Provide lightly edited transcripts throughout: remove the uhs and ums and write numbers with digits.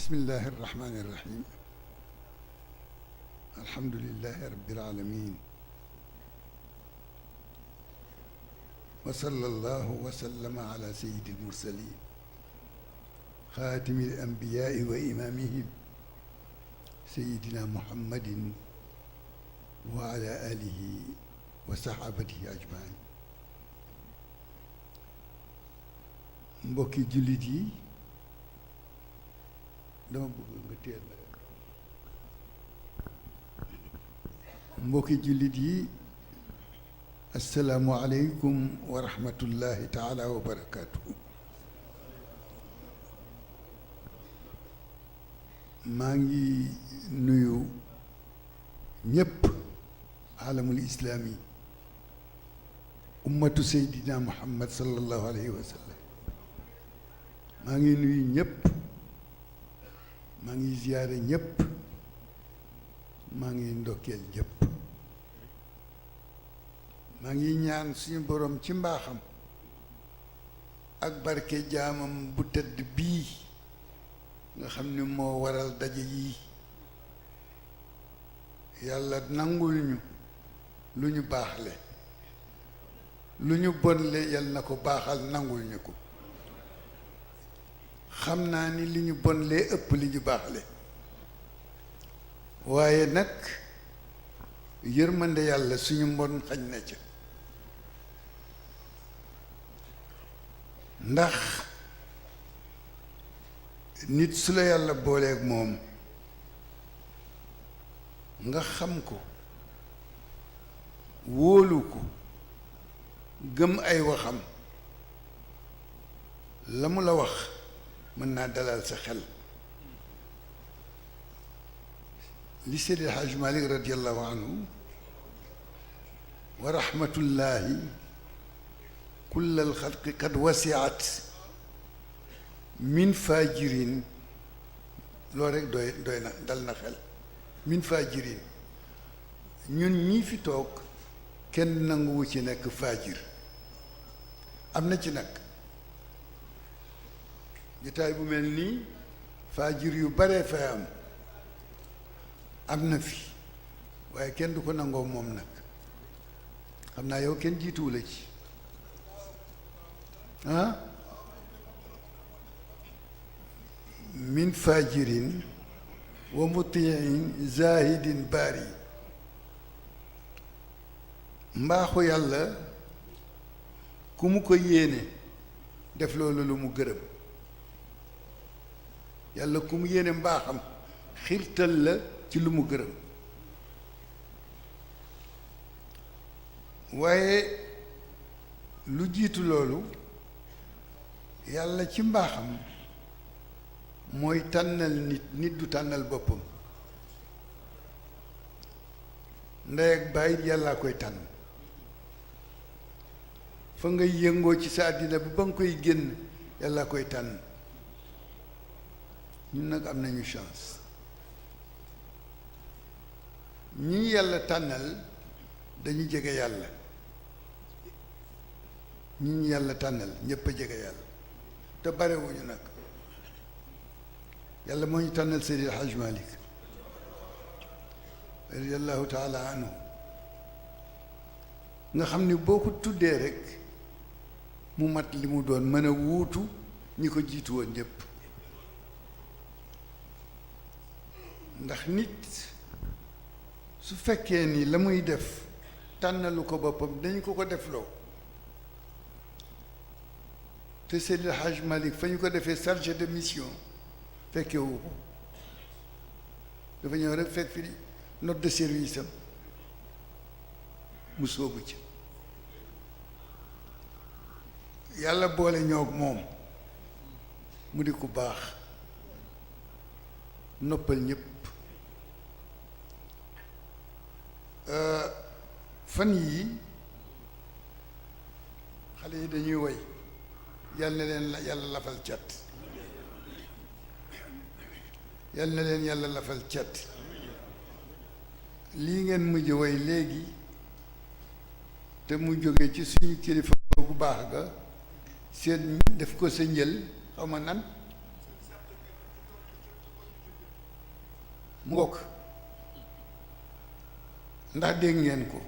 bismillahi irrahmani irrahim alhamdulilahi rabbil alamin wa sallallahu wa sallama ala sayyidil mursalin xaatimil anbiyaai wa imaamihim sayyidina muhammadin wa ala alihi wa saxaabatihi ajmain mbokki jullit yi dama bëgg nga teel ma rek mbokki jullit yi assalaamu aleykum wa rahmatullahi taala wa barakaatuhu. maa ngi nuyu ñépp alamul islaami ummatu seydina muhammad sallallahu alayhi wa sallam. maa ngi nuyu ñépp, maa ngi ziyaare ñépp, maa ngi ndokkeel ñépp. maa ngi ñaan suñu boroom ci mbaaxam ak barke jaamam bu tëdd bii nga xam ni moo waral daje yii, yàlla nangul ñu lu ñu baaxle, lu ñu bonle yal na ko baaxal nangul ñu ko. xam naa ni li ñu bonlee ëpp li ñu baaxle, waaye nag yërmande yàlla suñu mbon xañ na ca. ndax nit su la yàlla booleeg moom nga xam ko, wóolu ko, gëm ay waxam, la mu la wax mën naa dalal sa xel. li Seydi El Hadj Malick radiallahu anhu wa rahmatullahi kullal xalqi qad wasiat min fajirin, loolu rek doy na dal na xel. min fajirin, ñun ñii fi toog kenn nanguwu ci nekk fajir. am na ci nag jotaay bu mel nii fajir yu baree fay am na fi, waaye kenn du ko nangoo moom nag. xam naa yow kenn jiituwu la ci min fajirin wa mutiin zahidin baari. mbaaxu yàlla ku mu ko yéene def loolu lu mu gërëm. yàlla ku mu yéene mbaaxam xiirtal la ci lu mu gërëm. waaye lu jiitu loolu yàlla ci mbaaxam mooy tànnal nit du tànnal boppam. ndey ak baay yàllaa koy tànn. fa ngay yëngoo ci sa àddina bi ba nga koy génn yàllaa koy tànn. ñun nag am nañu chance. ñi yàlla tànnal dañu jege yàlla. ñi yàlla tànnal ñépp a jege yàlla te barewuñu nag. yàlla moo ñu tànnal Seydi El Hadj Malick radiallahu taala anhu, nga xam ni boo ko tuddee rek mu mat li mu doon, mën a wuutu ñi ko jiitu woon ñépp. ndax nit su fekkee ni la muy def tànnalu ko boppam dañu ko defloo. te Seydi El Hadj Malick fa ñu ko defee chargé de mission fekkewu ko, dafa ñëw rek fekk fi note de service am mu soobu ci. yàlla boole ñoog moom mu di ku baax, noppal ñépp. fan yii xale yi dañuy woy yal na leen yàlla lafal cat, yal na leen yàlla lafal cat. lii ngeen mujj woy léegi te mu jóge ci suñu kilifa bu baax ga seen def ko sa njël xaw ma nan mbokk ndax dégg ngeen ko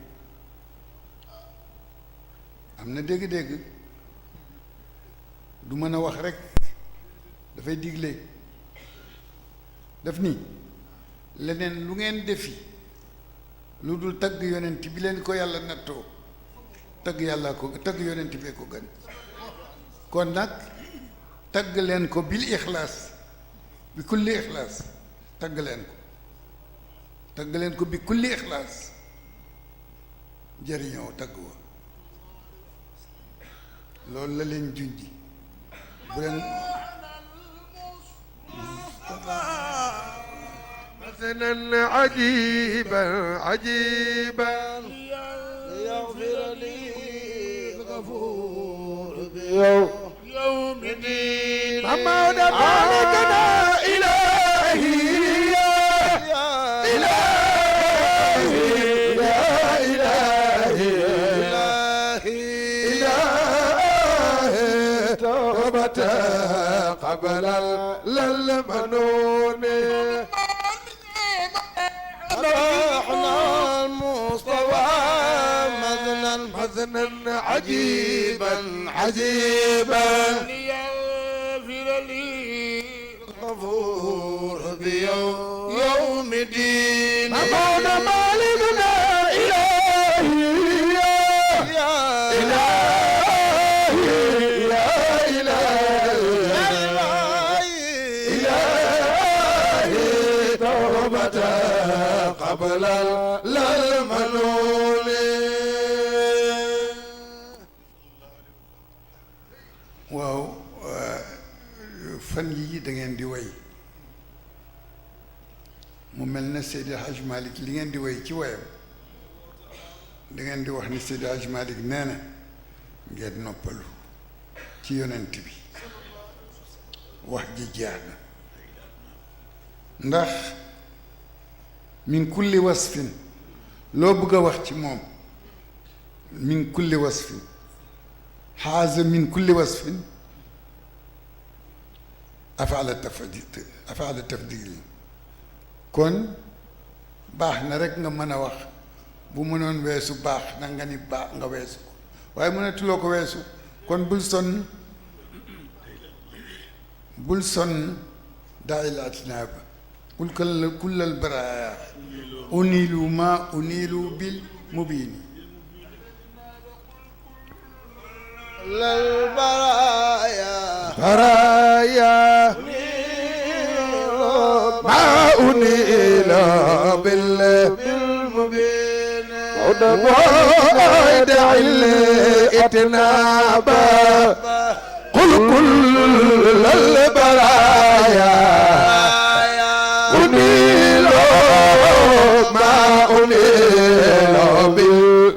am na dégg-dégg du mën a wax rekk dafay digle daf ni leneen lu ngeen defi lu dul tagg yonent bi leen ko yàlla nattoo tagg yàlla ko tagg yonent bee ko gën kon nag tagg leen ko bil ixlaas bi kulli ixlaas tagg leen ko bi kulli ixlaas jëriñoo tagg wa loolu la leen junji bu leen مثلا عجيبا عجيبا ليغفر لي الغفور بيوم الدين محمد مالكنا إلهي يا إلهي يا إلهي إلهي توبة قبل المنون احنا المصطفى مذنا عجيبا عجيبا ليغفر لي الغفور بيوم الدين مولانا مالكنا إلهي يا إلهي يا إلهي توبة قبل المنون waaw fan yii da ngeen di way mu mel na Seydi Hadj Malick li ngeen di way ci wayam da ngeen di wax ni Seydi Hadj Malick nee na ngeen noppalu ci yonent bi wax ji jeex na ndax min kulli wasfin loo bëgg a wax ci moom min kulli wasfin xaaza min kulli wasfin afaala tafdil kon baax na rek nga mën a wax bu mënoon weesu baax na nga ni baax nga weesu ko waaye mënatuloo ko weesu kon bul sonn daayil atnaaba qul kullal baraaya unilu ma unilu bil mubini برايا ما أنيل بالمبين ودع الإتناب قل كل البرايا أنيل ما أنيل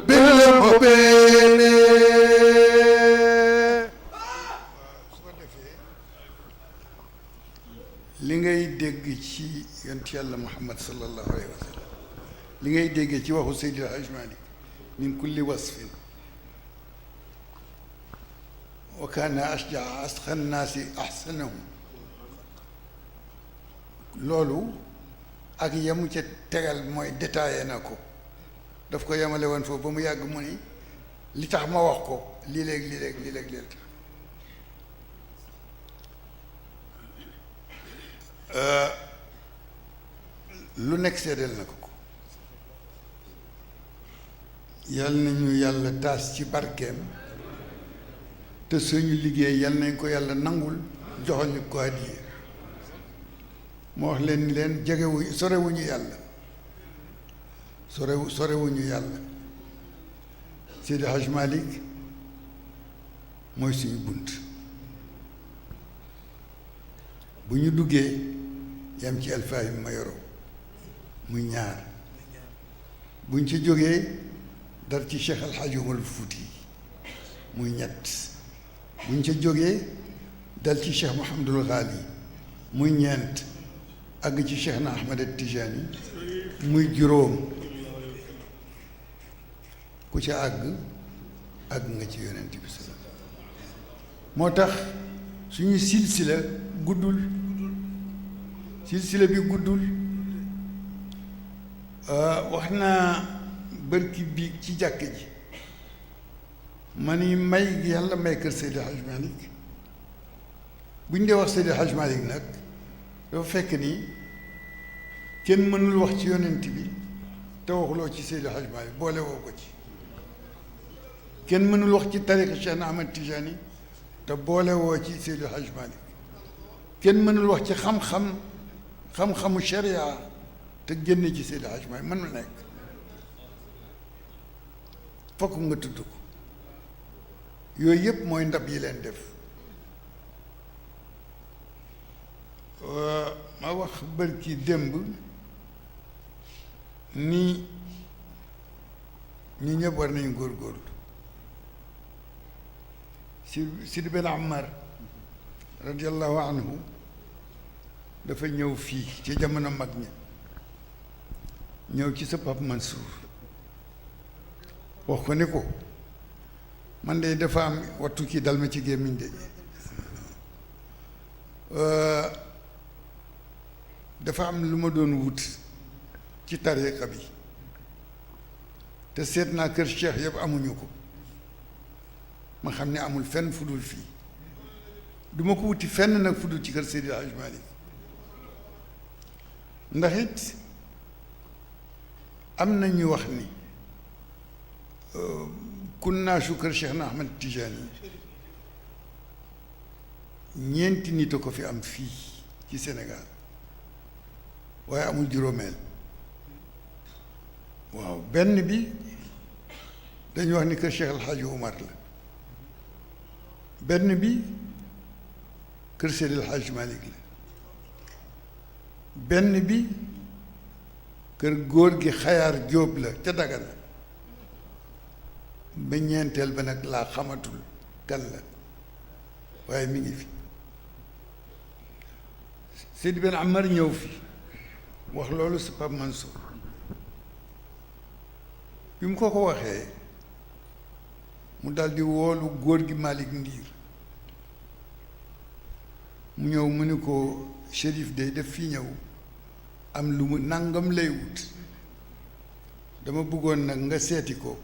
بالمبين li ngay dégg ci yonent yàlla Muhammad sallallahu alayhi wa sallam li ngay déggee ci waxu Seydi El Hadji Malick min kulli wasfin wa kaana ashjaa asqa nnaasi ahsanahum loolu ak yamu ca tegal mooy détaillé na ko daf ko yemale woon foofu ba mu yàgg mu ni li tax ma wax ko lii léegi lii léegi lii léegi lii tax lu nekk seedeel na ko ko yal nañu yàlla taas ci barkeem te suñu liggéey yal nañ ko yàlla nangul joxal ñu ko hadiya moo wax leen ni leen jegewuñu sorewuñu yàlla sorewuñu yàlla Seydi Hadj Malick mooy suñu bunt bu ñu duggee yam ci alfaahim ma yoro muy ñaar buñ ci jógee dar ci Cheikh Al Hadj Omar Fouti muy ñett buñ ca jógee dal ci Cheikh Mouhamadul Ghali muy ñeent àgg ci Cheikh na Ahmad Tijani muy juróom ku ca àgg nga ci yonent bi sallallahu alayhi wasallam moo tax suñu silsila guddul silsila bi guddul wax naa bërki bi ci jàkk ji ma ni may gi yàlla may kër Seydi Hadj Malick bu ñu dee wax Seydi Hadj Malick nag dafa fekk ni kenn mënul wax ci yonent bi te waxuloo ci Seydi Hadj Malick boole woo ko ci kenn mënul wax ci tariqa Cheikh Ahmed Tijani te boole woo ci Seydi Hadj Malick kenn mënul wax ci xam-xamu sharia te génne ci Seydi Hadj Malick mën na nekk fokk nga tudd ko yooyu yëpp mooy ndab yi leen def ma wax bërki démb ni ñi ñëpp war nañu góorgóorlu Sidi Ben Ammar radiallahu anhu dafa ñëw fii ci jamono mag ña ñëw ci sa Pape Mansour wax ko ni ko man de dafa am wattu kii dal ma ci gémmiñ de dafa am lu ma doon wut ci tariqa bi te seet naa kër cheikh yëpp amuñu ko ma xam ne amul fenn fu dul fii du ma ko wuti fenn nag fu dul ci kër Seydi Hadj Malick ndax it am na ñu wax ni kunnaasu kër Cheikh na Ahmed Tijani ñeenti nit a ko fi am fii ci Sénégal waaye amul juróomeel waaw benn bi dañu wax ni kër Cheikh El Hadj Oumar la benn bi kër Seydi El Hadj Malick la benn bi kër góor gi Xayaar Jóob la ca Dagana ba ñeenteel ba nag laa xamatul kan la waaye mi ngi fi Seydi Ben Ammar ñëw fi wax loolu si Pape Mansour bi mu ko waxee mu daldi woolu góor gi Malick Ndiir mu ñëw mu ni ko Chérif day def fii ñëw am lu mu nangam lay wut dama bëggoon nag nga seeti ko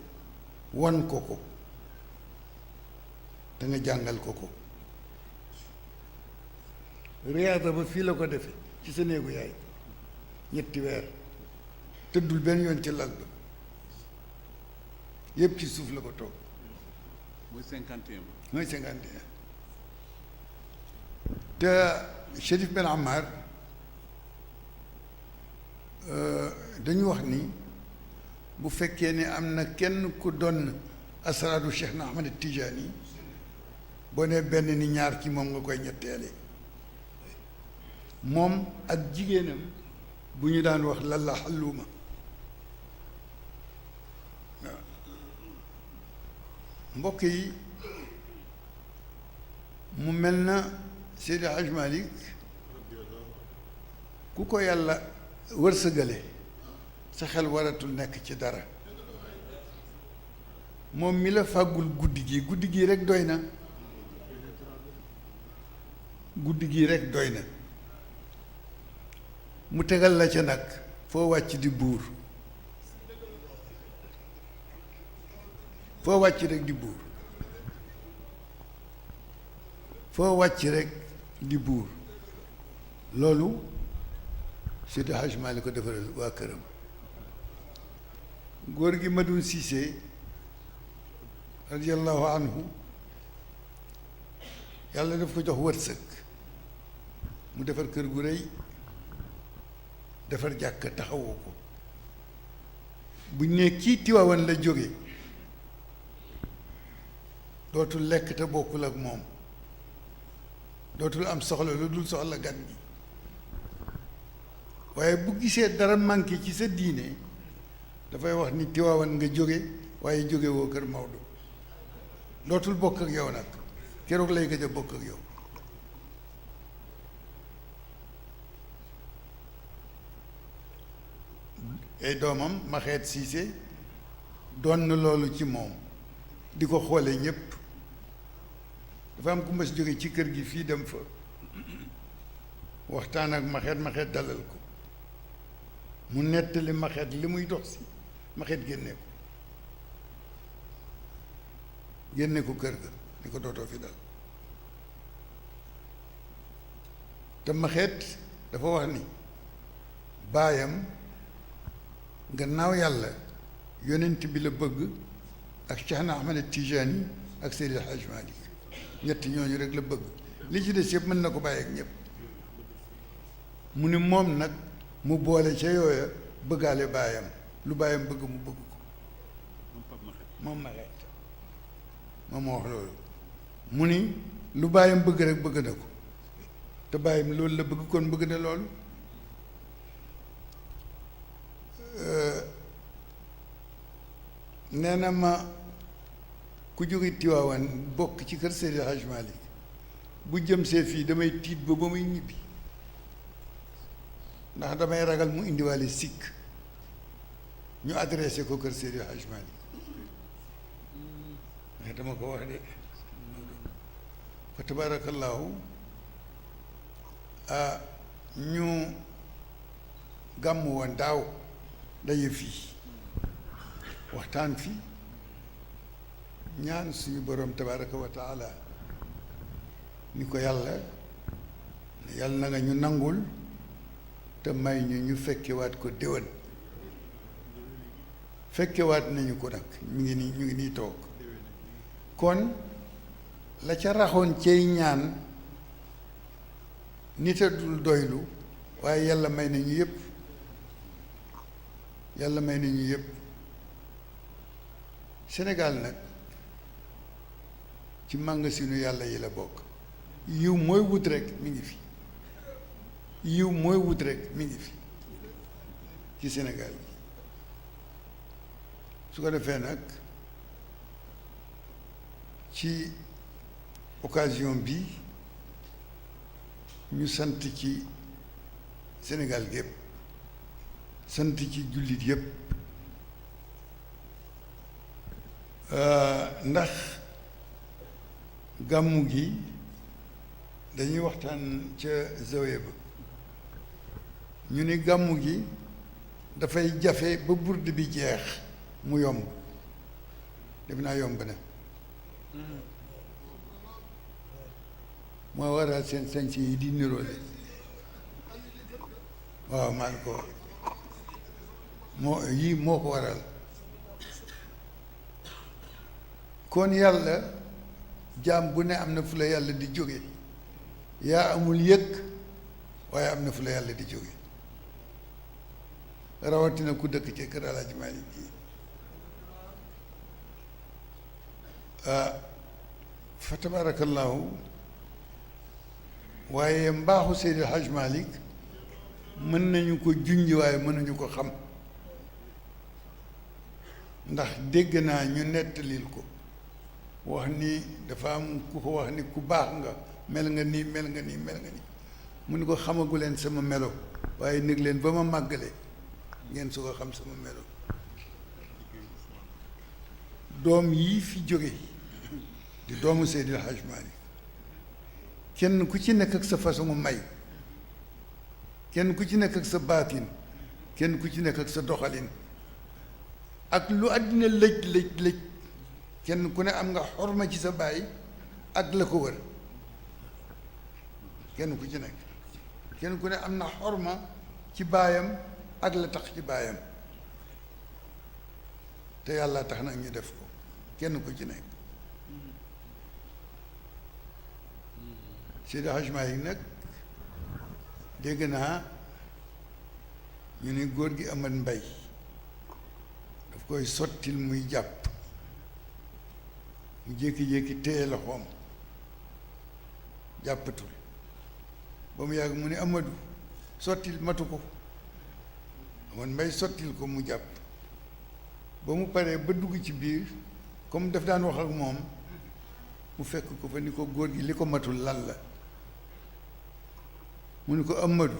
wan ko ko te nga jàngal ko ko riyaada ba fii la ko defe ci sa néegu yaay ñetti weer tëddul benn yoon ci lal ba yépp ci suuf la ko toog mooy 51 mooy 51 te Chérif Ben Ammar dañu wax ni bu fekkee ne am na kenn ku doon asraadu Cheikh na Ahmed Tijani boo nee benn ni ñaar ci moom nga koy ñetteele moom ak jigéenam bu ñu daan wax lalla xalluma waaw mbokk yi mu mel na Seydi Hadj Malick ku ko yàlla wërsëgale sa xel waratul nekk ci dara moom mi la fàggul guddi gi rekk doy na guddi gi rekk doy na mu tegal la ca nag foo wàcc di buur foo wàcc rekk di buur foo wàcc rekk di buur loolu Seydi Hadj Malick ko defaral waa këram góor gi Madoun Cissé radiyallahu anhu yàlla daf ko jox wërsëg mu defar kër gu rëy defar jàkk taxawoo ko buñ ne kii Tiwaawan la jóge dootul lekk te bokkul ak moom dootul am soxla lu dul soxla gan gi waaye bu gisee dara manqué ci sa diine dafay wax ni Tiwaawan nga jóge waaye jóge woo kër Maodo dootul bokk ak yow nag keroog lay gëj a bokk ak yow ay doomam Maxeet Siise doon na loolu ci moom di ko xoole ñépp dafa am ku mas jóge ci kër gi fii dem fa waxtaan ak Maxeet dalal ko mu nettali maxet li muy dox si maxet génne ko kër ga ni ko dootoo fi dal te maxet dafa wax ni baayam gannaaw yàlla yonent bi la bëgg ak Cheikhna Ahmed Tijani ak Seydi El Hadj Malick ñetti ñooñu rek la bëgg li ci des yëpp mën na ko bàyyi ak ñëpp mu ni moom nag mu boole ca yooya bëggaale baayam lu baayam bëgg mu bëgg ko moom maxet moom moo wax loolu mu ni lu baayam bëgg rek bëgg na ko te baayam loolu la bëgg kon bëgg na loolu nee na ma ku jóge Tiwaawan bokk ci kër Seydi El Hadj Malick bu jëm see fii damay tiit ba muy ñibbi ndax damay ragal mu indiwaale sikk ñu adressé ko kër Seydi El Hadj Malick mais dama ko wax de fa tabaarakallaahu ñu gàmm woon daaw daje fii waxtaan fi ñaan suñu boroom tabaaraka wa taala ni ko yàlla na nga ñu nangul te may ñu fekkewaat ko déwén fekkewaat nañu ko nag ñu ngi nii toog kon la ca raxoon cey ñaan nit a dul doylu waaye yàlla may nañu yépp yàlla may nañu yépp Sénégal nag ci màngasinu yàlla yi la bokk yiw mooy wut rek mi ngi fi yiw mooy wut rek mi ngi fi ci Sénégal bi su ko defee nag ci occasion bi ñu sant ci Sénégal gépp sant ci jullit yépp ndax gàmmu gi dañuy waxtaan ca zawiya ba ñu ni gàmmu gi dafay jafe ba burd bi jeex mu yomb def naa yomb na moo waral seen sañse yi di niroole waaw maan ko moo ko waral kon yàlla jaam bu ne am na fu la yàlla di jóge yaa amul yëg waaye am na fu la yàlla di jóge rawatina ku dëkk ci kër Alaaji Maalik gi fa tabaarakallaahu waaye mbaaxu Seydi El Hadj Malick mën nañu ko junj waaye mënuñu ko xam ndax dégg naa ñu nettalil ko wax ni dafa am ku ko wax ni ku baax nga mel nga nii mel nga nii mel nga nii mu ni ko xamagu leen sama melo waaye nég leen ba ma màggale ngeen su ko xam sama melo doom yii fi jóge di doomu Seydi El Hadj Malick kenn ku ci nekk ak sa façon may kenn ku ci nekk ak sa baatin kenn ku ci nekk ak sa doxalin ak lu àddina lëj kenn ku ne am nga xorma ci sa baay ak la ko wër kenn ku ci nekk kenn ku ne am na xorma ci baayam ak la tax ci baayam te yàlla tax nag ñu def ko kenn ku ci nekk Seydi Hadj Malick nag dégg naa ñu ni góor gi Amat Mbay daf koy sottil muy jàpp mu jékki-jékki téye loxoom jàppatul ba mu yàgg mu ni Amadou sottil matu ko Amat Mbay sottil ko mu jàpp ba mu paree ba dugg ci biir comme daf daan wax ak moom mu fekk ko fa ni ko góor gi li ko matul lan la mu ni ko Amadou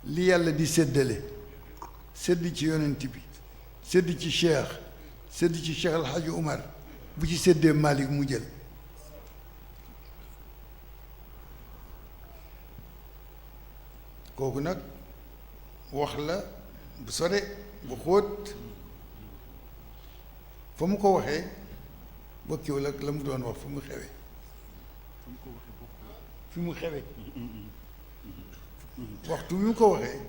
li yàlla di séddale sédd ci yonent bi sédd ci cheikh sédd ci Cheikh El Hadj Umar bu ci séddee Malick mu jël kooku nag wax la bu sore bu xóot fa mu ko waxee bokkiwul ak la mu doon wax fi mu xewe fi mu xewe waxtu bi mu ko waxee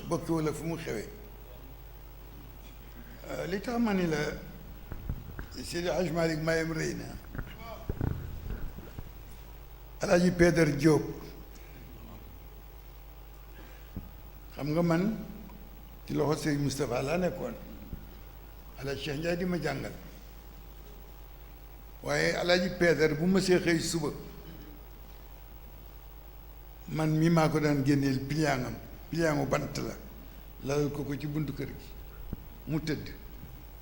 bokkiwul ak fi mu xewe li tax ma ni la Seydi Hadj Malick mayam rëy na Alaaji Pédar Diop xam nga man ci loxo Seydi Moustapha laa nekkoon Alaaji Cheikh Ndiaye di ma jàngal waaye Alaaji Pédar bu ma see xëy suba man mii maa ko daan génneel piliyaangam piliyaangu bant la lalal ko ci buntu kër gi mu tëdd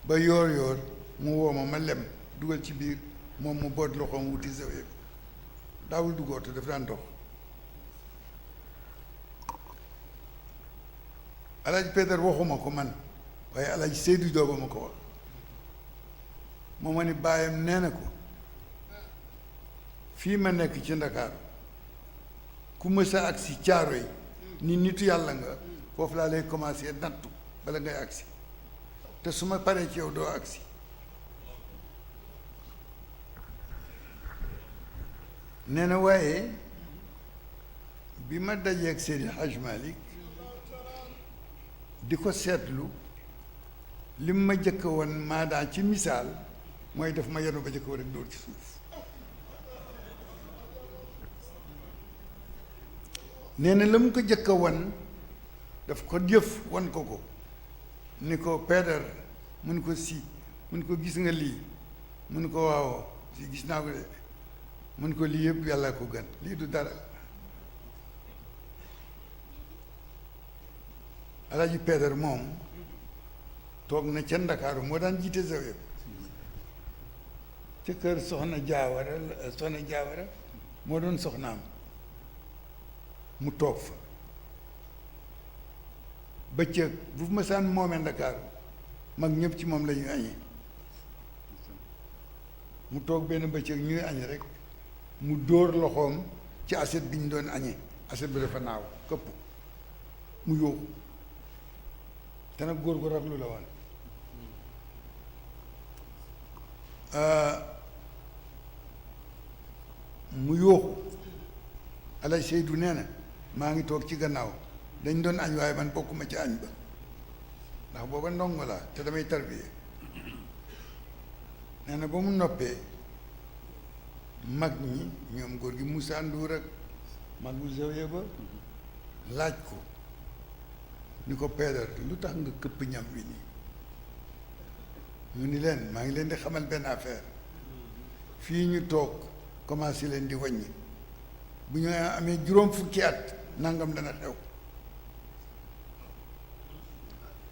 ba yoor yoor mu woo ma lem dugal ci biir moom mu boot loxoom wuti zawiya bi daawul duggoote daf daan dox Alaaji Pédar waxuma ko man waaye Alaaji Seydou Dooba ma ko wax moo ma ni baayam nee na ko fii ma nekk ci Ndakaaru ku mësa agsi caaro yi ni nitu yàlla nga foofu laa lay commencé nattu bala ngay agsi te su ma paree ci yow doo agsi nee na waaye bi ma dajeeg Seydi Hadj Malick di ko seetlu lim ma jëkk woon maa daan ci misaal mooy def ma yenu ba jëkk woon rek dóor ci suuf nee na la mu ko jëkk wan daf ko jëf wan ko ko ni ko Pédar mun ko si mun ko gis nga lii mun ko waaw si gis naa ko de mun ko lii yëpp yàlla ko gën lii du dara Alaaji Pédar moom toog na ca Ndakaaru moo daan jiite zawiya ca kër soxna Jaawara moo doon soxnaam mu toog fa bëccëg bu ma saan moomee Ndakaaru mag ñëpp ci moom la ñuy añee mu toog benn bëccëg ñuy añ rek mu dóor loxoom ci assiette bi ñu doon añee assiette bi dafa naaw këpp mu yóoxu te nag góor gu raglu la woon mu yóoxu Alaaji Seydou nee na maa ngi toog ci gannaaw dañ doon añ waaye man bokkuma ci añ ba ndax booba ndongo laa te damay tarbiye nee na ba mu noppee mag ñi ñoom góor gi Moussa Ndour ak magu zawiya ba laaj ko ni ko Pédar lu tax nga këpp ñam wi nii mu ni leen maa ngi leen di xamal benn affaire fii ñu toog commencé leen di wàññi bu ñu amee juróom fukki at nangam dana xew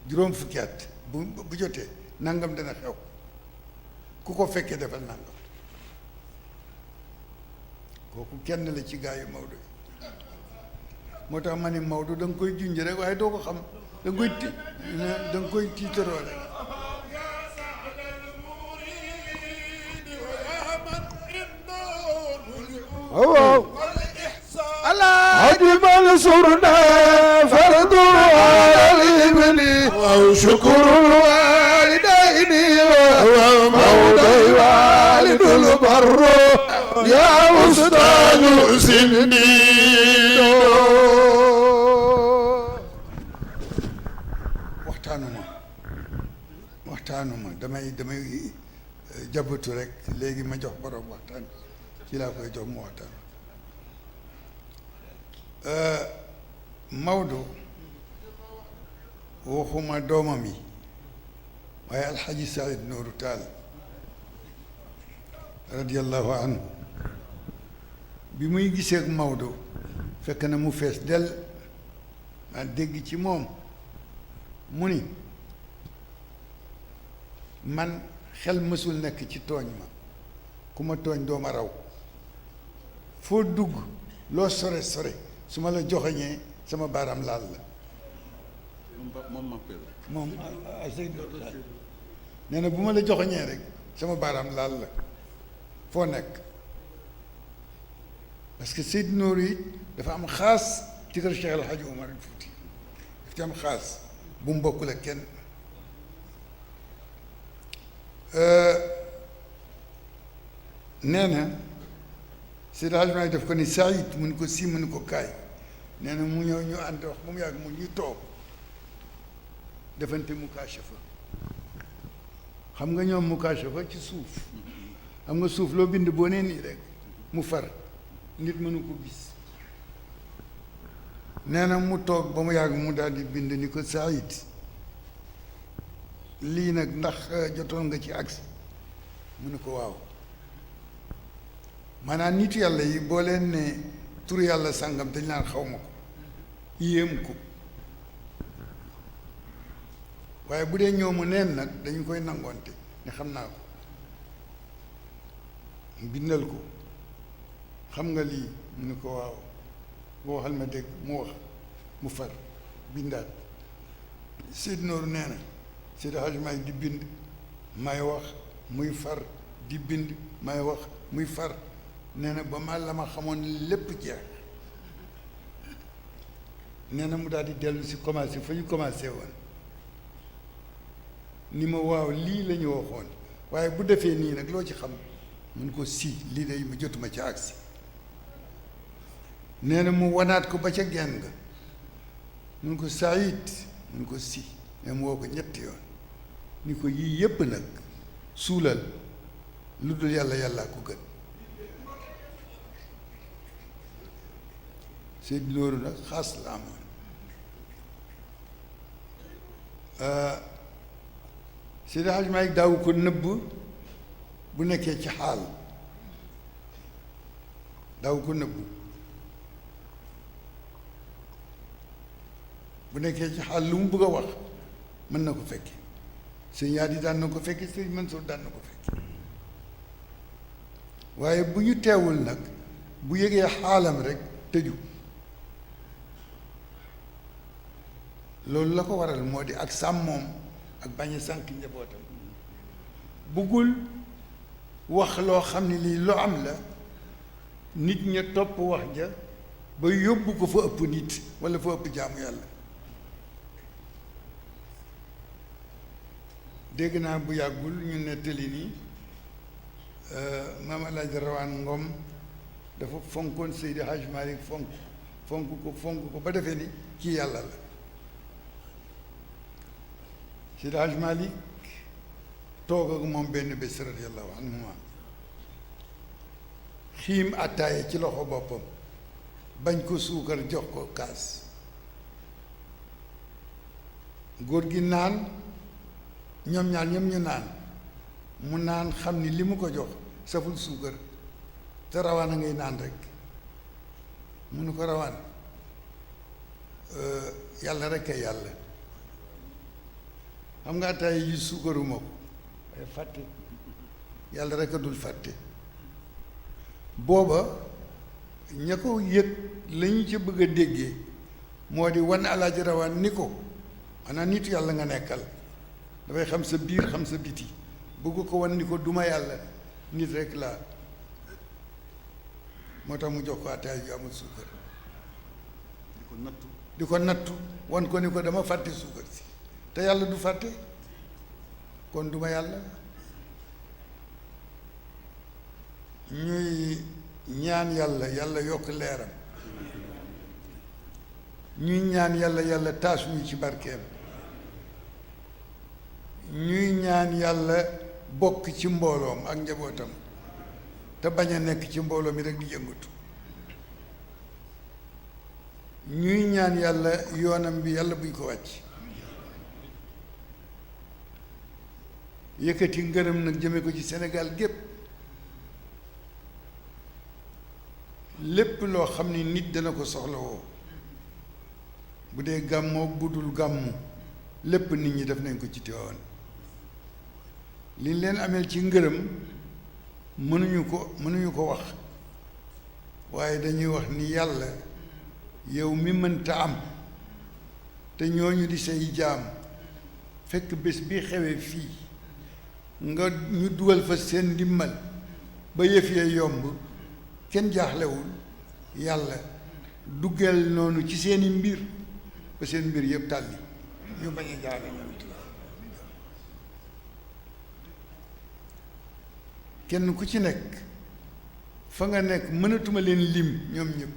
juróom fukki at bu jotee nangam dana xew ku ko fekkee defal nangam kooku kenn la ci gaayu Maodo yi moo tax ma ni Maodo da nga koy junj rek waaye doo ko xam da nga koy tiitaroo rek waaw Alaaji Mansuur na fardu alibni wa shukrul walidayni wa mawday walidul barro ya ustaadu sindi waxtaanuma damay jabatu rek léegi ma jox borom waxtaan ci laa koy jox mu waxtaan Maodo waxuma doomam yi waaye alxaji Saïd Nooru Taal radiallahu anhu bi muy gisee ak Maodo fekk na mu fees del ma dégg ci moom mu ni man xel mësul nekk ci tooñ ma ku ma tooñ doo ma raw foo dugg loo sore sore su ma la joxoñee sama baaraam laal la moom nee na bu ma la joxoñee rek sama baaraam laal la foo nekk parce que Seydou Nourou yi dafa am xaas ci kër Cheikh El Hadj Omar Fouti daf ci am xaas bu mu bokkul ak kenn nee na Seydi Hadji Malick def ko ni Saïd mu ni ko si mu ni ko kaay nee na mu ñëw ñu ànd wax ba mu yàgg mu ñu toog defante mukaashafa xam nga ñoom mukaashafa ci suuf xam nga suuf loo bind boo nee nii rek mu far nit mënu ko gis nee na mu toog ba mu yàgg mu daal di bind ni ko Saïd lii nag ndax jotoon nga ci agsi mu ne ko waaw maanaam nitu yàlla yi boo leen ne turu yàlla sàngam dañ naan xaw ma ko yéem ko waaye bu dee ñoomu neen nag dañu koy nangoonte ne xam naa ko bindal ko xam nga lii mu ne ko waaw boo waxal ma dégg mu wax mu far bindaat Seydi Nooru nee na Seydi Hadji Malick di bind may wax muy far di bind may wax muy far nee na ba ma la ma xamoon lépp jeex nee na mu daal di dellu si commencé fa ñu commencé woon ni ma waaw lii la ñu waxoon waaye bu defee nii nag loo ci xam mun ko si lii day ma jotuma ci agsi nee na mu wanaat ko ba ca genn nga mun ko Saïd mun ko si mais mu woo ko ñetti yoon ni ko yii yépp nag suulal lu dul yàlla yàllaa ko gën Seydi Nooru nag xaas la amoon Seydi Hadji Malick daawu ko nëbb bu nekkee ci xaal daawu ko nëbb bu nekkee ci xaal lu mu bëgg a wax mën na ko fekke sëñ Yaadi daan na ko fekke sëñ Mansour daan na ko fekke waaye bu ñu teewul nag bu yëgee xaalam rek tëju loolu la ko waral moo di ak sàmmoom ak bañ a sànq njabootam buggul wax loo xam ne lii lu am la nit ña topp wax ja ba yóbbu ko fa ëpp nit walla fa ëpp jaamu yàlla dégg naa bu yàggul ñu nettali ni Maam Alaaji Rawaan Ngom dafa fonkoon Seydi Hadji Malick fonk ko ba defee ni kii yàlla la Seydi Hadji Malick toog ak moom benn bés radiyallahu anhuma xiim attaaye ci loxo boppam bañ ko suukar jox ko kaas góor gi naan ñoom ñaar ñoom ñu naan mu naan xam ni li mu ko jox saful suukar te rawaan a ngay naan rek mu nu ko rawaan yàlla rek ay yàlla xam nga attaaye yi suukaruma ko waaye fàtte yàlla rek a dul fàtte booba ña ko yëg la ñu ci bëgg a déggee moo di wan Alaaji Rawaan ni ko maanaam nitu yàlla nga nekkal dafay xam sa biir xam sa biti bëgg ko wan ni ko duma yàlla nit rek laa moo tax mu jox ko ataay yu amul suukar di ko nattu wan ko ni ko dama fàtte suukar si te yàlla du fàtte kon duma yàlla ñuy ñaan yàlla yàlla yokk leeram ñuy ñaan yàlla yàlla taas ñu ci barkeem ñuy ñaan yàlla bokk ci mbooloom ak njabootam te bañ a nekk ci mbooloo mi rek di yëngatu ñuy ñaan yàlla yoonam bi yàlla buñ ko wàcc yëkkati ngërëm nag jëme ko ci Sénégal gépp lépp loo xam ni nit dana ko soxlawoo bu dee gàmmoo bu dul gàmmu lépp nit ñi def nañ ko ci Tiwaawan liñ leen ameel ci ngërëm mënuñu ko wax waaye dañuy wax ni yàlla yow mi mënta am te ñooñu di say jaam fekk bés bi xewee fii nga ñu dugal fa seen ndimbal ba yëf yee yomb kenn jaaxlewul yàlla duggal noonu ci seeni mbir ba seen mbir yëpp tàlli ñu bañ a jaare ñoom it kenn ku ci nekk fa nga nekk mënatuma leen lim ñoom ñëpp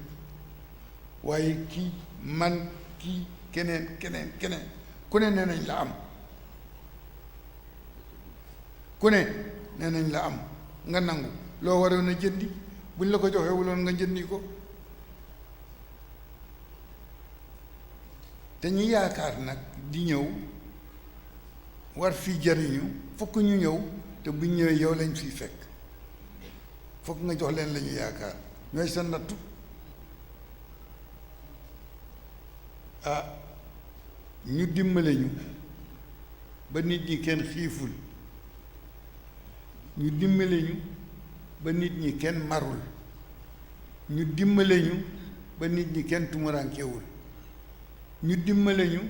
waaye kii man kii keneen ku ne nee nañ la am ku ne nee nañ la am nga nangu loo waroon a jëndi buñ la ko joxee wuloon nga jëndi ko te ñi yaakaar nag di ñëw war fii jariñu fokk ñu ñëw te buñ ñëwee yow lañ fiy fekk fokk nga jox leen la ñu yaakaar ñooy sa nattu ñu dimbale ñu ba nit ñi kenn xiiful ñu dimbale ñu ba nit ñi kenn marul ñu dimbale ñu ba nit ñi kenn tumurankewul ñu dimbale ñu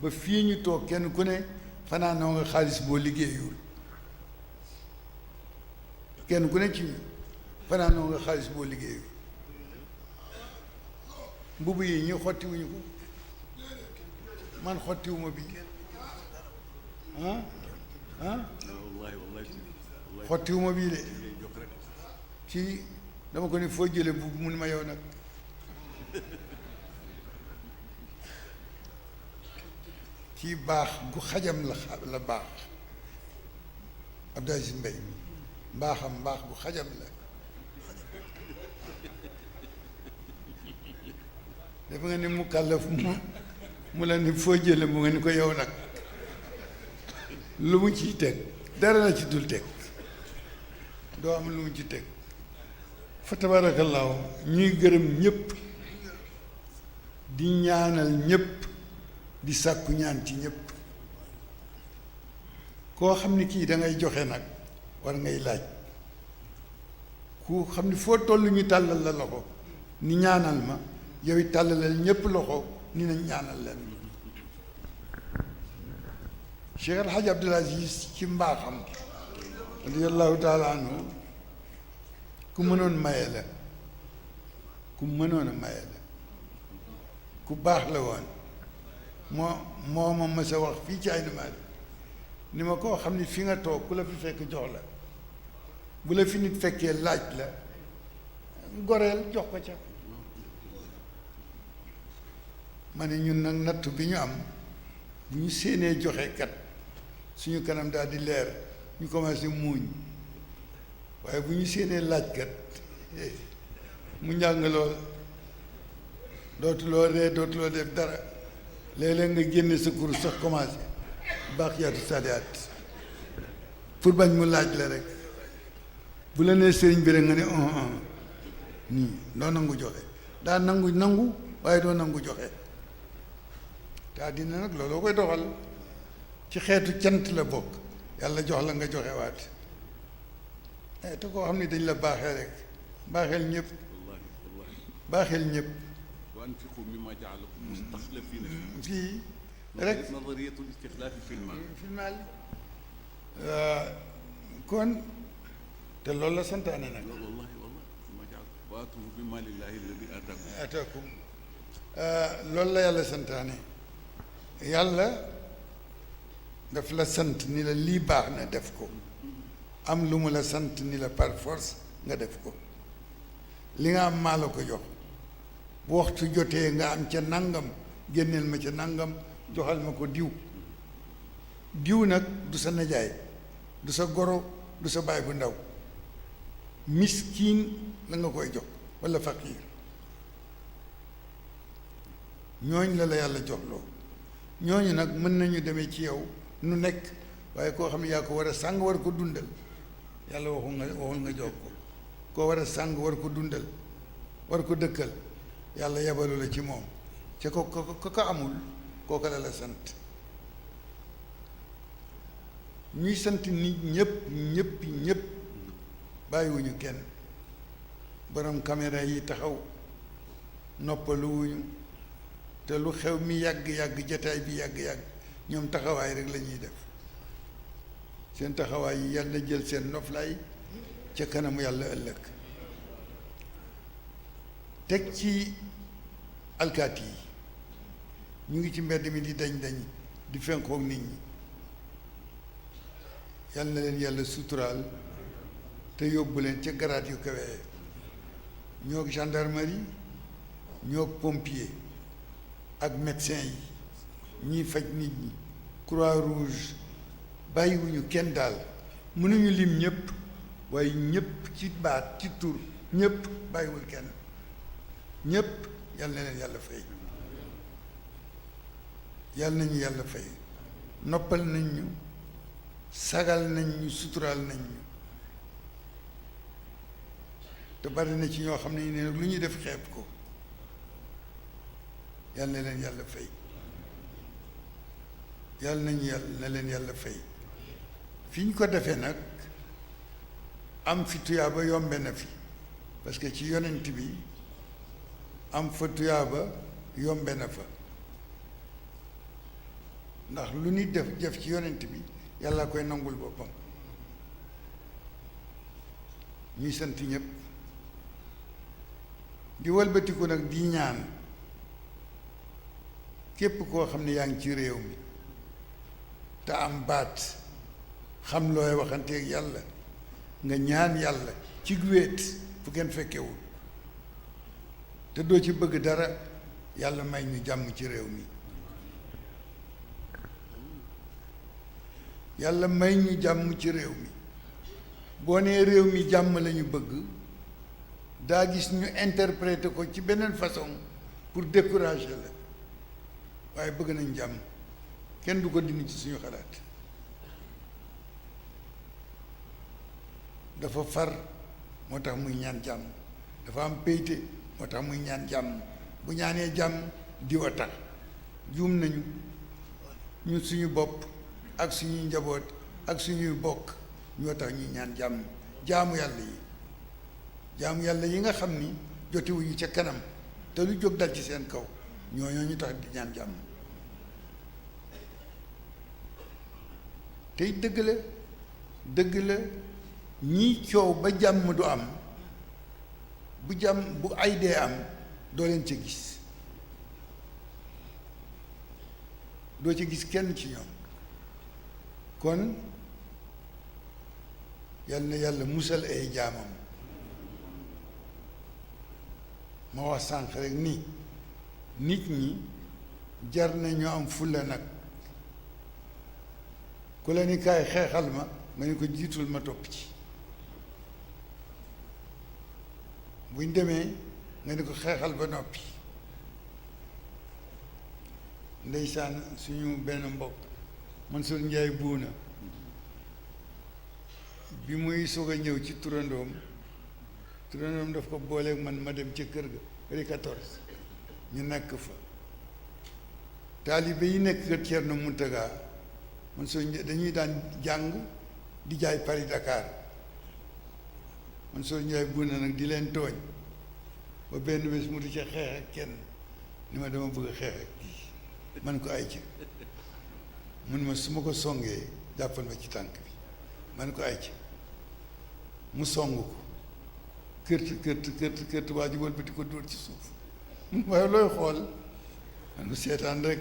ba fii ñu toog kenn ku ne fanaanoo nga xaalis boo liggéeyul kenn ku ne ci ñu fanaanoo nga xaalis boo liggéeyul mbubb yi ñu xottiwuñu ko man xottiwuma bi xottiwuma bii de ci dama ko ni foo jële mbubb mun ma yow nag ci baax gu xajam la baax Abdou Aziz Mbaye mi mbaaxam mbaax gu xajam la dafa nga ni mu kàllaf mu la ni foo jële mu nga ni ko yow nag lu mu ciy teg dara la ci dul teg doo am lu mu ci teg fa tabaarakallaahu ñuy gërëm ñëpp di ñaanal ñëpp di sàkku ñaan ci ñëpp koo xam ni kii da ngay joxe nag war ngay laaj ku xam ni foo toll ñu tàllal la loxo ni ñaanal ma yow it tàllalal ñëpp loxo ni nañ ñaanal leen Cheikh El Hadj Abdoul Aziz ci mbaaxam radiyallahu taala anhu ku mënoon maye la ku mënoon a maye la ku baax la woon moo ma mës a wax fii ci ay numaat ni ma koo xam ni fi nga toog ku la fi fekk jox la bu la fi nit fekkee laaj la goreel jox ko ca ma ne ñun nag nattu bi ñu am bu ñu séenee joxe kat suñu kanam daal di leer ñu commencé muuñ waaye bu ñu séenee laaj kat mu njàng lool dootuloo ree dootuloo def dara léeg-léeg nga génne sa kur sax commencé baax yaatu sadiat pour bañ mu laaj la rek bu la nee sëriñ bi rek nga ne nii doo nangu joxe daa nangu waaye doo nangu joxe te àddina nag looloo koy doxal ci xeetu cant la bokk yàlla jox la nga joxe waat te koo xam ne dañ la baaxee rek baaxeel ñëpp baaxeel ñëpp wa anfiqu mimma jaalakum mustaxlafina fii rek nadariyatul istixlaafi fil maal kon te loolu la santaane nag wallahi ma jaal wa atu min maalillahi alladi ataakum loolu la yàlla santaane yàlla daf la sant ni la lii baax na def ko am lu mu la sant ni la par force nga def ko li nga am maa la ko jox bu waxtu jotee nga am ca nangam génneel ma ca nangam joxal ma ko diw nag du sa najaay du sa goro du sa baay bu ndaw miskin la nga koy jox walla faqiir ñooñ la yàlla jox loo ñooñu nag mën nañu demee ci yow nu nekk waaye koo xam ne yaa ko war a sàng war ko dundal yàlla waxul nga jox ko koo war a sàng war ko dundal war ko dëkkal yàlla yabalu la ci moom ca ko amul kooka la sant ñuy sant nit ñëpp bàyyiwuñu kenn borom caméra yi taxaw noppaluwuñu te lu xew mi yàgg jataay bi yàgg ñoom taxawaay rek la ñuy def seen taxawaay yi yàlla jël seen noflaay ca kanamu yàlla ëllëg teg ci alkaati yi ñu ngi ci mbedd mi di dañ di fenkook nit ñi yal na leen yàlla suturaal te yóbbu leen ca garaat yu kawee ñoo gendarmerie ñoo pompier ak médecin yi ñiy faj nit ñi croix rouge bàyyiwuñu kenn daal mënuñu lim ñëpp waaye ñëpp ci baat ci tur ñëpp bàyyiwul kenn ñëpp yal na leen yàlla fay yal nañu yàlla fay noppal nañ ñu sagal nañ ñu suturaal nañ ñu te bari na ci ñoo xam ne ne lu ñuy def xeeb ko yal na leen yàlla fay yal nañu yàlla na leen yàlla fay fi ñu ko defee nag am fi tuyaaba yombe na fi parce que ci yonent bi am fa tuyaaba yombe na fa ndax lu nit def ci yonent bi yàlla koy nangul boppam ñuy sant ñëpp di walbatiku nag di ñaan képp koo xam ne yaa ngi ci réew mi te am baat xam looy waxanteeg yàlla nga ñaan yàlla ci wéet fu kenn fekkewul te doo ci bëgg dara yàlla may ñu jàmm ci réew mi yàlla may ñu jàmm ci réew mi boo nee réew mi jàmm lañu bëgg daa gis ñu interpréter ko ci beneen façon pour décourager la waaye bëgg nañ jàmm kenn du ko dindi ci suñu xalaat dafa far moo tax muy ñaan jàmm dafa am péyte moo tax muy ñaan jàmm bu ñaanee jàmm diwa tax juum nañu ñu suñu bopp ak suñuy njaboot ak suñuy bokk ñoo tax ñuy ñaan jàmm jaamu yàlla yi nga xam ni jotewuñu ca kanam te lu jóg dal ci seen kaw ñooñoo ñu tax di ñaan jàmm tey dëgg la ñii coow ba jàmm du am bu ay dee am doo leen ca gis doo ca gis kenn ci ñoom kon yal na yàlla musal ay jaamam ma wax sànq rek ni nit ñi jar na ñu am fulla nag ku la ni kaay xeexal ma nga ni ko jiitul ma topp ci buñ demee nga ni ko xeexal ba noppi ndeysaan suñu benn mbokk Mansour Njaay buuna bi muy soog a ñëw ci turandoom daf ko booleeg man ma dem ca kër ga Rue 14 ñu nekk fa taalibe yi nekk kër Thierno Mountaga Mansour Njaay dañuy daan jàng di jaay Paris Dakar Mansour Njaay buuna nag di leen tooñ ba benn bés mu di ca xeex ak kenn ni ma dama bëgg a xeex ak kii man ko ay ci mun ma su ma ko songee jàppal ma ci tànk bi man ko ay ci mu song ko kërti waa ji wëlbati ko dóor ci suuf mun waaye looy xool man ko seetaan rek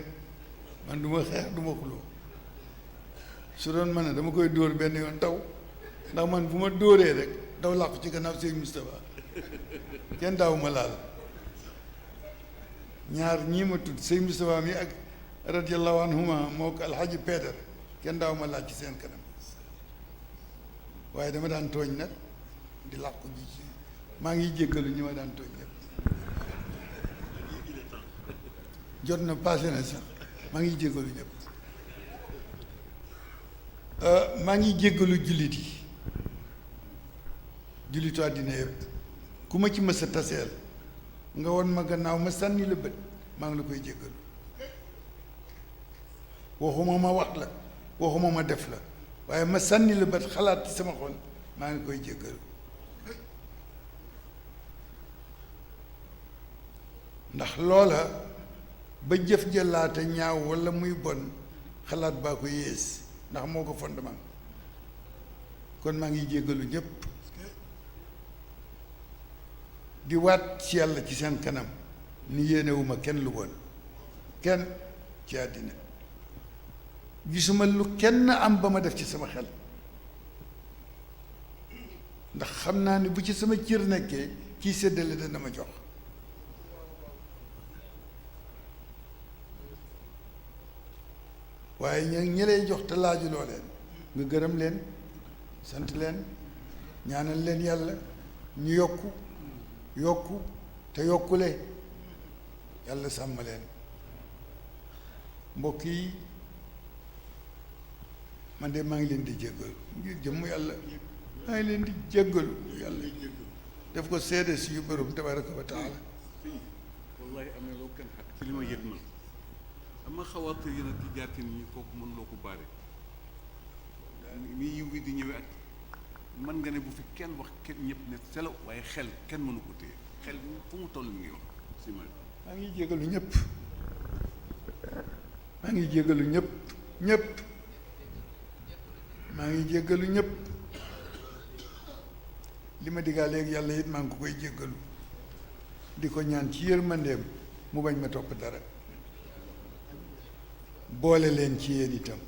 man du ma xeex du ma xuloo su doon man ne dama koy dóor benn yoon daw ndax man bu ma dóoree rek daw làqu ci gannaaw Sëñ Moustapha kenn daaw ma laal ñaar ñii ma tudd Sëñ Moustapha mi ak radiyallahu anhuma moo ko alxaji Peetar kenn daaw ma laal ci seen kanam waaye dama daan tooñ nag di làqu ji ci maa ngi jéggalu ñi ma daan tooñ ñëpp jot na passé na sax maa ngi jéggalu ñëpp maa ngi jéggalu jullit yi jullitu àddina yëpp ku ma ci mës a taseel nga won ma gannaaw ma sànni la bët maa ngi la koy jéggalu waxuma ma wax la waxuma ma def la waaye ma sànni la bët xalaat ci sama xol maa ngi koy jéggalu ndax loola ba jëf jëlaate ñaaw walla muy bon xalaat baa ko yées ndax moo ko fondement kon maa ngi jéggalu ñépp di waat ci yàlla ci seen kanam ni yéenewuma kenn lu bon kenn ci àddina gisuma lu kenn am ba ma def ci sama xel ndax xam naa ni bu ci sama cër nekkee kii séddale dana ma jox waaye ñi lay jox te laajuloo leen nga gërëm leen sant leen ñaanal leen yàlla ñu yokku te yokkule yàlla sàmm leen mbokk yi man de maa ngi leen di jéggalu ngir jëmm yàlla maa ngi leen di jéggalu yàlla def ko seede si yu borom tabaraka wa taala wallahi am na loo kenn xaq ci li ma yëg man ama xawaatir yi nag ci jaar ci nit ñi kooku mën loo ko baare ni yiw bi di ñëwee ak mën nga ne bu fi kenn wax kenn ñëpp ne selaw waaye xel kenn mënu ko téye xel fu mu toll mi ngi wax si ma maa ngi jégalu ñëpp maa ngi jégalu ñëpp maa ngi jégalu ñëpp li ma diggaa léegi yàlla it maa ngi ko koy jégalu di ko ñaan ci yërmandeem mu bañ ma topp dara boole leen ci yéen itam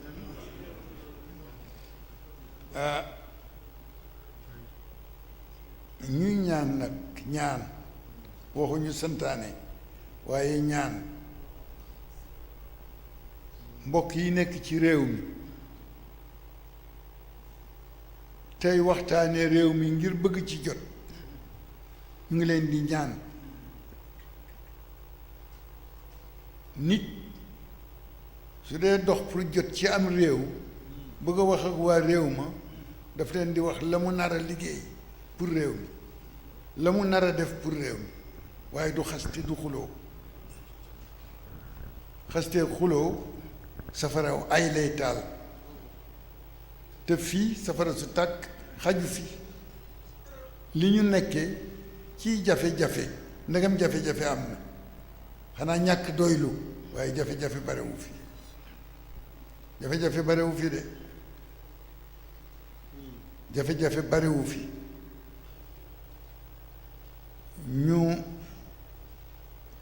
ñuy ñaan nag ñaan waxuñu santaane waaye ñaan mbokk yi nekk ci réew mi tey waxtaane réew mi ngir bëgg ci jot ñu ngi leen di ñaan nit su dee dox pour jot ci am réew bëgg a wax ak waa réew ma daf leen di wax la mu nar a liggéey pour réew mi la mu nar a def pour réew mi waaye du xaste du xuloo xaste xuloo safara ay lay taal te fii safara su tàkk xaju fi li ñu nekkee ci jafe-jafe ndegam jafe-jafe am na xanaa ñàkk doylu waaye jafe-jafe barewu fi jafe-jafe barewu fi de jafe-jafe barewu fi ñu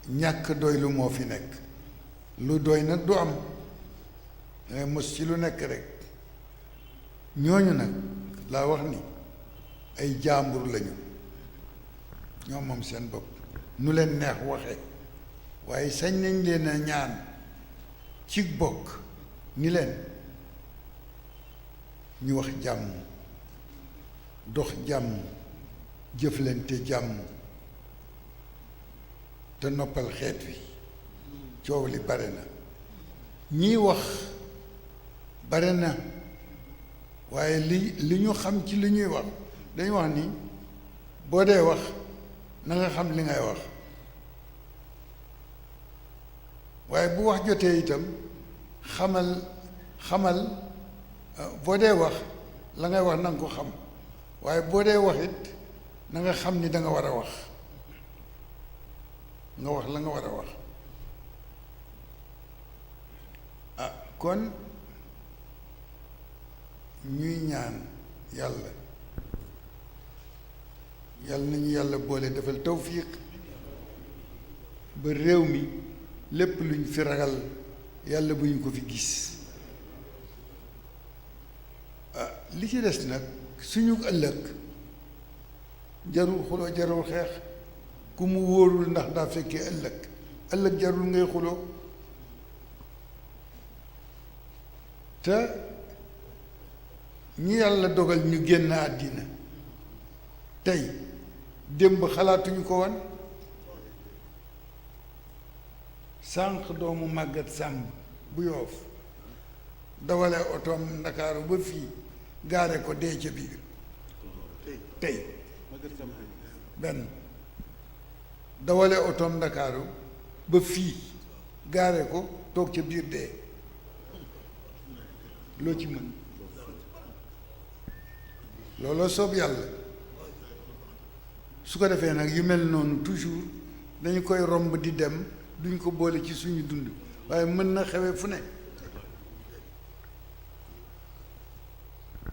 ñàkk doylu moo fi nekk lu doy nag du am dangay mos ci lu nekk rek ñooñu nag laa wax ni ay jaambur lañu ñoom moom seen bopp nu leen neex waxe waaye sañ nañ leen a ñaan ci bokk ni leen ñu wax jàmm dox jàmm jëflante jàmm te noppal xeet wi coow li bare na ñiy wax bare na waaye li ñu xam ci li ñuy wax dañu wax ni boo dee wax na nga xam li ngay wax waaye bu wax jotee itam xamal boo dee wax la ngay wax na nga ko xam waaye boo dee wax it na nga xam ni da nga war a wax nga wax la nga war a wax kon ñuy ñaan yàlla nañu yàlla boole defal tawfiq ba réew mi lépp luñ fi ragal yàlla bu ñu ko fi gis li ci des nag suñu ëllëg jarul xuloo jarul xeex ku mu wóorul ndax daa fekkee ëllëg jarul ngay xuloo te ñi yàlla dogal ñu génn àddina tey démb xalaatuñu ko woon sànq doomu màggat sàmb bu Yoof dawale otoom ndakaaru ba fii gaare ko dee ca biir tey benn dawale otoom ndakaaru ba fii gaare ko toog ca biir dee loo ci mën looloo soob yàlla su ko defee nag yu mel noonu toujours dañu koy romb di dem duñ ko boole ci suñu dund waaye mën na xewe fu ne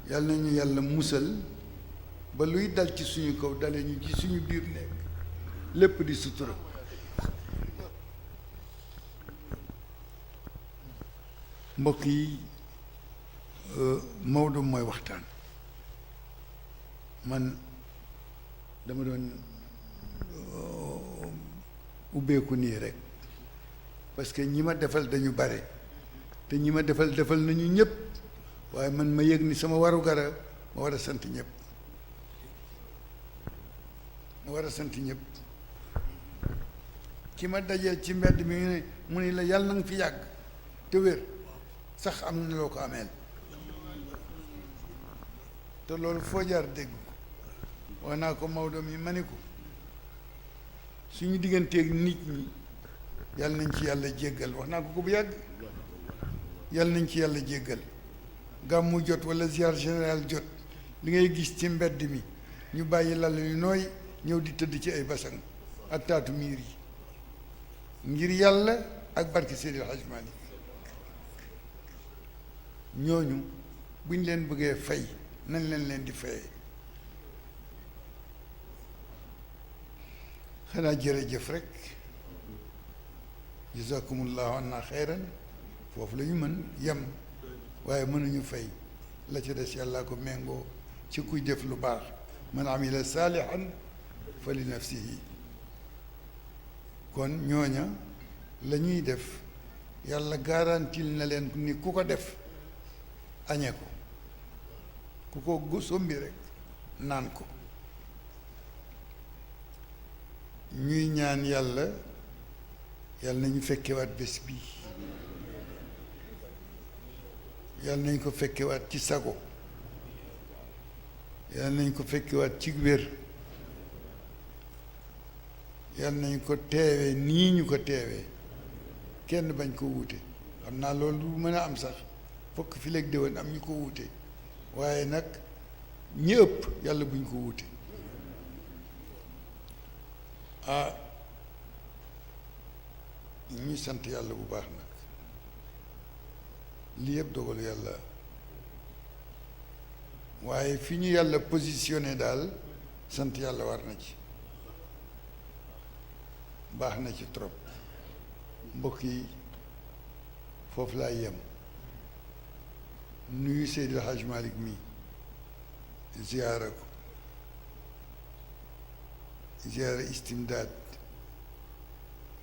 yàlla nañu yàlla musal ba luy dal ci suñu kaw dale ñu ci suñu biir nekk lépp di sutura mbokk yi Maodo mooy waxtaan man dama doon ubbeeku nii rek parce que ñi ma defal dañu bare te ñi ma defal nañu ñëpp waaye man ma yëg ni sama waru gara ma war a sant ñëpp ki ma dajeel ci mbedd mi mu ni la yàlla na nga fi yàgg te wér sax am na loo ko ameel te loolu foo jaar dégg ko wax naa ko Maodo mi ma ni ko suñu digganteeg nit ñi yàlla nañ ci yàlla jéggal wax naa ko bu yàgg yàlla nañ ci yàlla jéggal gàmmu jot wala ziar général jot li ngay gis ci mbedd mi ñu bàyyi lal yu nooy ñëw di tëdd ci ay basang ak taatu miir yi ngir yàlla ak barke Seydi El Hadji Malick ñooñu buñ leen bëggee fay nañ leen di fayee xanaa jërëjëf rek jazakumullahu anna xayran foofu la ñu mën yem waaye mënuñu fay la ca des yàllaa ko méngoo ci kuy def lu baax man amila saalihan fa li nafsihi kon ñooña la ñuy def yàlla garantil na leen ni ku ko def añee ko ku ko sombi rek naan ko ñuy ñaan yàlla nañu fekkewaat bés bi yàlla nañ ko fekkewaat ci sago yàlla nañ ko fekkewaat ci wér yàlla nañ ko teewee nii ñu ko teewee kenn bañ ko wuute xam naa loolu du mën a am sax fokk fi léegi déwén am ñu ko wuute waaye nag ñi ëpp yàlla buñ ko wuute ñuy sant yàlla bu baax nag lii yëpp dogalu yàlla waaye fi ñu yàlla positionné daal sant yàlla war na ci baax na ci trop mbokk yi foofu laa yem nuyu Seydi El Hadji Malick mi ziyaara ko ziyaara istimdaad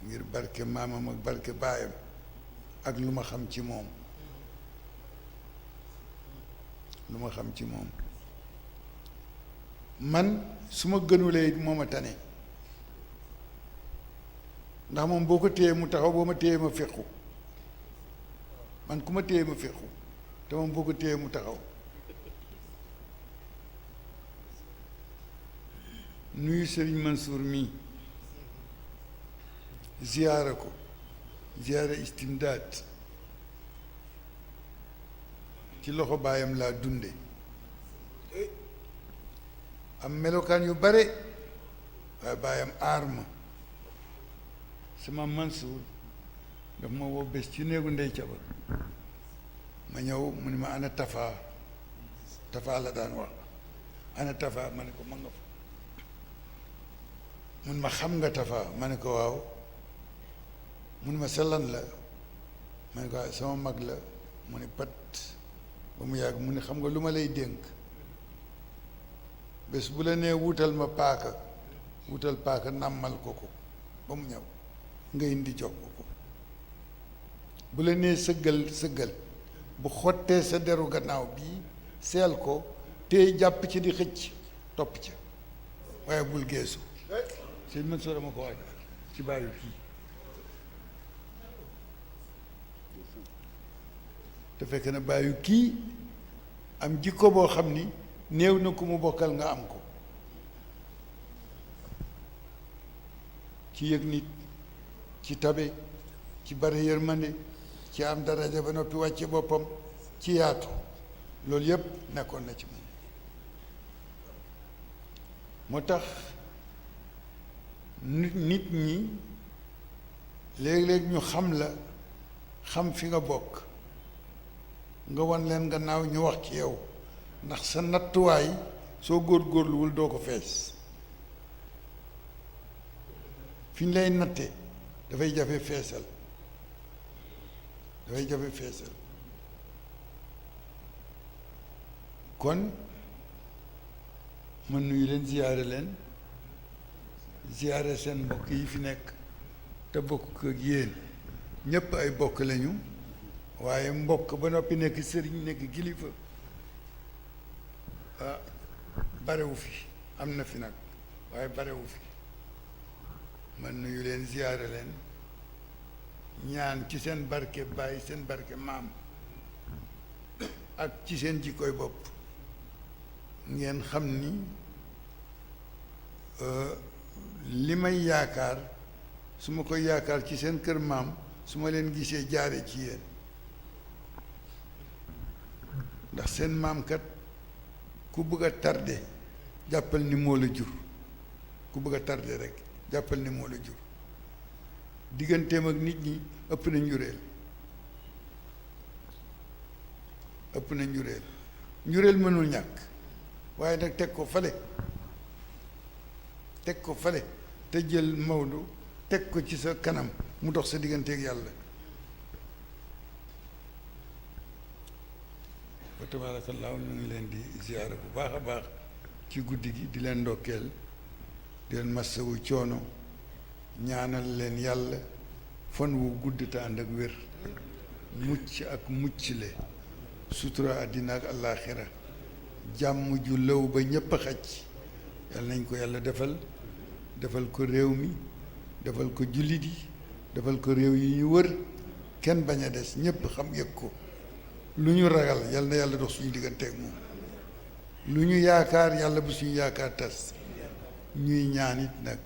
ngir barke maamam ak barke baayam ak lu ma xam ci moom man su ma gënulee moom a tane ndax moom boo ko téyee mu taxaw boo ma téyee ma féqu man ku ma téyee ma féqu te moom boo ko téyee mu taxaw nuyu Sëriñ Mansour mii ziyaara ko ziyaara istimdaad ci loxo baayam laa dunde am melokaan yu bare waaye baayam aar ma sama Mansour daf ma woo bés ci néegu ndey caba ma ñëw mu ni ma ana Tafa la daan wax ana Tafa ma ne ko ma nga fa mun ma xam nga Tafa ma ne ko waaw mun ma sellan la ma ne ko waaw sama mag la mu ni pat ba mu yàgg mu ni xam nga lu ma lay dénk bés bu la nee wutal ma paaka wutal paaka nàmmal ko ba mu ñëw nga indi jox ko bu la nee sëggal bu xottee sa deru gannaaw bii seel ko te jàpp ci di xëcc topp ca waaye bul geesu sëñ Mansour ma ko waaj ci bàyyi kii te fekk na bàyyi kii am jikko boo xam ni néew na ku mu bokkal nga am ko ci yëg nit ci tabe ci bari yërmande ci am daraja ba noppi wàcce boppam ci yaatu loolu yépp nekkoon na ci moom moo tax nit ñi léeg-léeg ñu xam la xam fi nga bokk nga wan leen gannaaw ñu wax ci yow ndax sa nattuwaay soo góorgóorluwul doo ko fees fi ñu lay natte dafay jafe feesal kon man nuyu leen ziyaare seen mbokk yi fi nekk te bokk ak yéen ñépp ay bokk lañu waaye mbokk ba noppi nekk sëriñ nekk kilifa barewu fi am na fi nag waaye barewu fi man nuyu leen ziyaare leen ñaan ci seen barke baay seen barke maam ak ci seen jikkoy bopp ngeen xam ni li may yaakaar su ma koy yaakaar ci seen kër maam su ma leen gisee jaare ci yéen ndax seen maam kat ku bëgg a tardé jàppal ni moo la jur ku bëgg a tardé rek jàppal ni moo la jur digganteem ak nit ñi ëpp na njureel mënul ñàkk waaye nag teg ko fale te jël Maodo teg ko ci sa kanam mu dox sa digganteeg yàlla wa tabaarakallaahu ñu ngi leen di ziyaara bu baax a baax ci guddi gi di leen ndokkeel di leen massawu coono ñaanal leen yàlla fan wu gudd te ànd ak wér mucc ak muccle sutura àddina ak àllaaxira jàmm ju lëw ba ñépp a xaj yàlla nañ ko yàlla defal ko réew mi defal ko jullit yi defal ko réew yi ñu wër kenn bañ a des ñépp xam yëg ko lu ñu ragal yàlla na yàlla dox suñu digganteeg moom lu ñu yaakaar yàlla bu suñu yaakaar tas ñuy ñaan it nag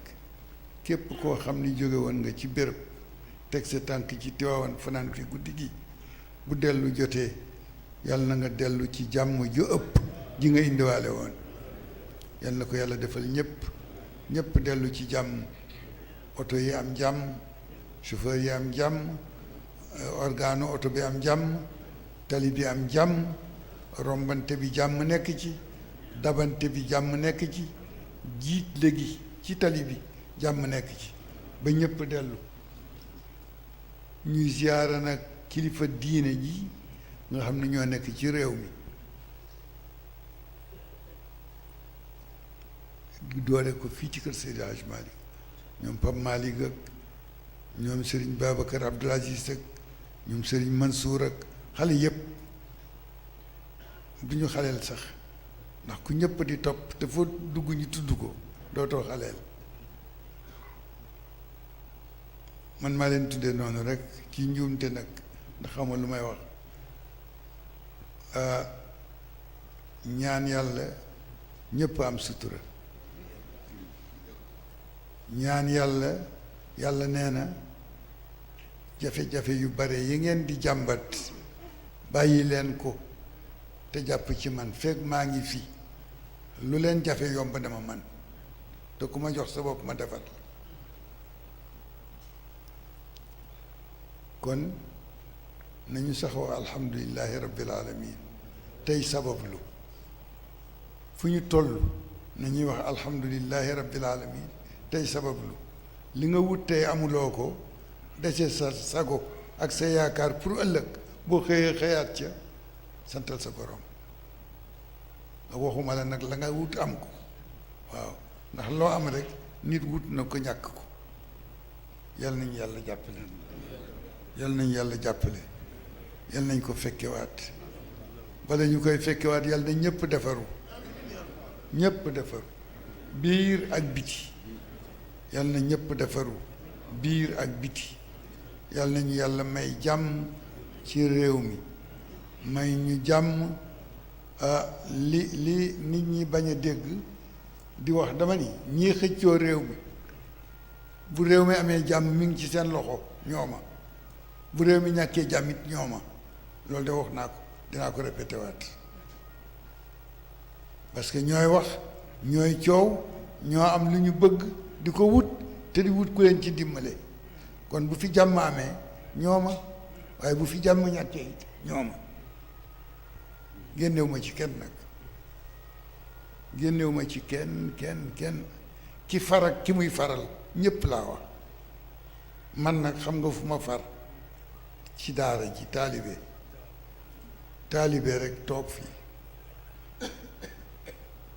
képp koo xam ni jóge woon nga ci béréb teg sa tànk ci Tiwaawan fanaan fi guddi gi bu dellu jotee yàlla na nga dellu ci jàmm ju ëpp ji nga indiwaale woon yàlla na ko yàlla defal ñépp dellu ci jàmm oto yi am jàmm chauffeur yi am jàmm organe oto bi am jàmm tali bi am jàmm rombante bi jàmm nekk ci dabante bi jàmm nekk ci jiit léegi ci tali bi jàmm nekk ci ba ñépp dellu ñuy ziyaara nag kilifa diine ji nga xam ne ñoo nekk ci réew mi doole ko fii ci kër Seydi Hadj Malick ñoom Pape Malick ak ñoom Serigne Babacar Abdoul Aziz ak ñoom Serigne Mansour ak xale yépp du ñu xaleel sax ndax ku ñëpp di topp te foo dugg ñu tudd ko dootoo xaleel man maa leen tuddee noonu rek ci njuumte nag ndax xamal lu may wax ñaan yàlla ñëpp am sutura ñaan yàlla nee na jafe-jafe yu bare yi ngeen di jàmbat bàyyi leen ko te jàpp ci man fekk maa ngi fi lu leen jafe yomb dama man te ku ma jox sa bopp ma defal kon nañu saxoo alhamdulillahi rabbil alamin tey sabablu fu ñu toll nañuy wax alhamdulillahi rabbil alamin tey sabablu li nga wut tey amuloo ko dese sa sago ak sa yaakaar pour ëllëg boo xëyee xëyaat ca santal sa borom waxuma la nag la nga wut am ko waaw ndax loo am rek nit wut na ko ñàkk ko yal nañu yàlla jàppale yal nañ ko fekkewaat bala ñu koy fekkewaat yal na ñëpp defaru biir ak biti yal na ñëpp defaru biir ak biti yal nañu yàlla may jàmm ci réew mi may ñu jàmm li nit ñi bañ a dégg di wax dama ni ñii xëccoo réew mi bu réew mi amee jàmm mi ngi ci seen loxo ñooma bu réew mi ñàkkee jàmm it ñooma loolu de wax naa ko dinaa ko répété waat parce que ñooy wax ñooy coow ñoo am lu ñu bëgg di ko wut te di wut ku leen ci dimbale kon bu fi jàmm amee ñooma waaye bu fi jàmm ñàkkee it ñooma génnewu ma ci kenn nag génnewu ma ci kenn ki far ak ki muy faral ñépp laa wax man nag xam nga fu ma far ci daara ji taalibe rek toog fii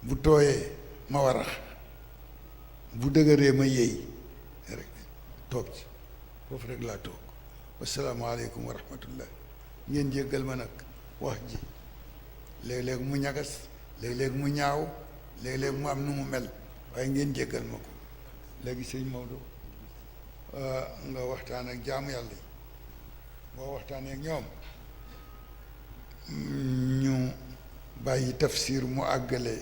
bu tooyee ma warax bu dëgëree ma yéey rek toog ci foofu rek laa toog wasalaamaaleykum wa rahmatullah ngeen jéggal ma nag wax ji léeg-léeg mu ñagas léeg-léeg mu ñaaw léeg-léeg mu am nu mu mel waaye ngeen jéggal ma ko léegi sëñ Maodo nga waxtaan ak jaamu yàlla yi boo waxtaanee ak ñoom ñu bàyyi tafsir mu àggale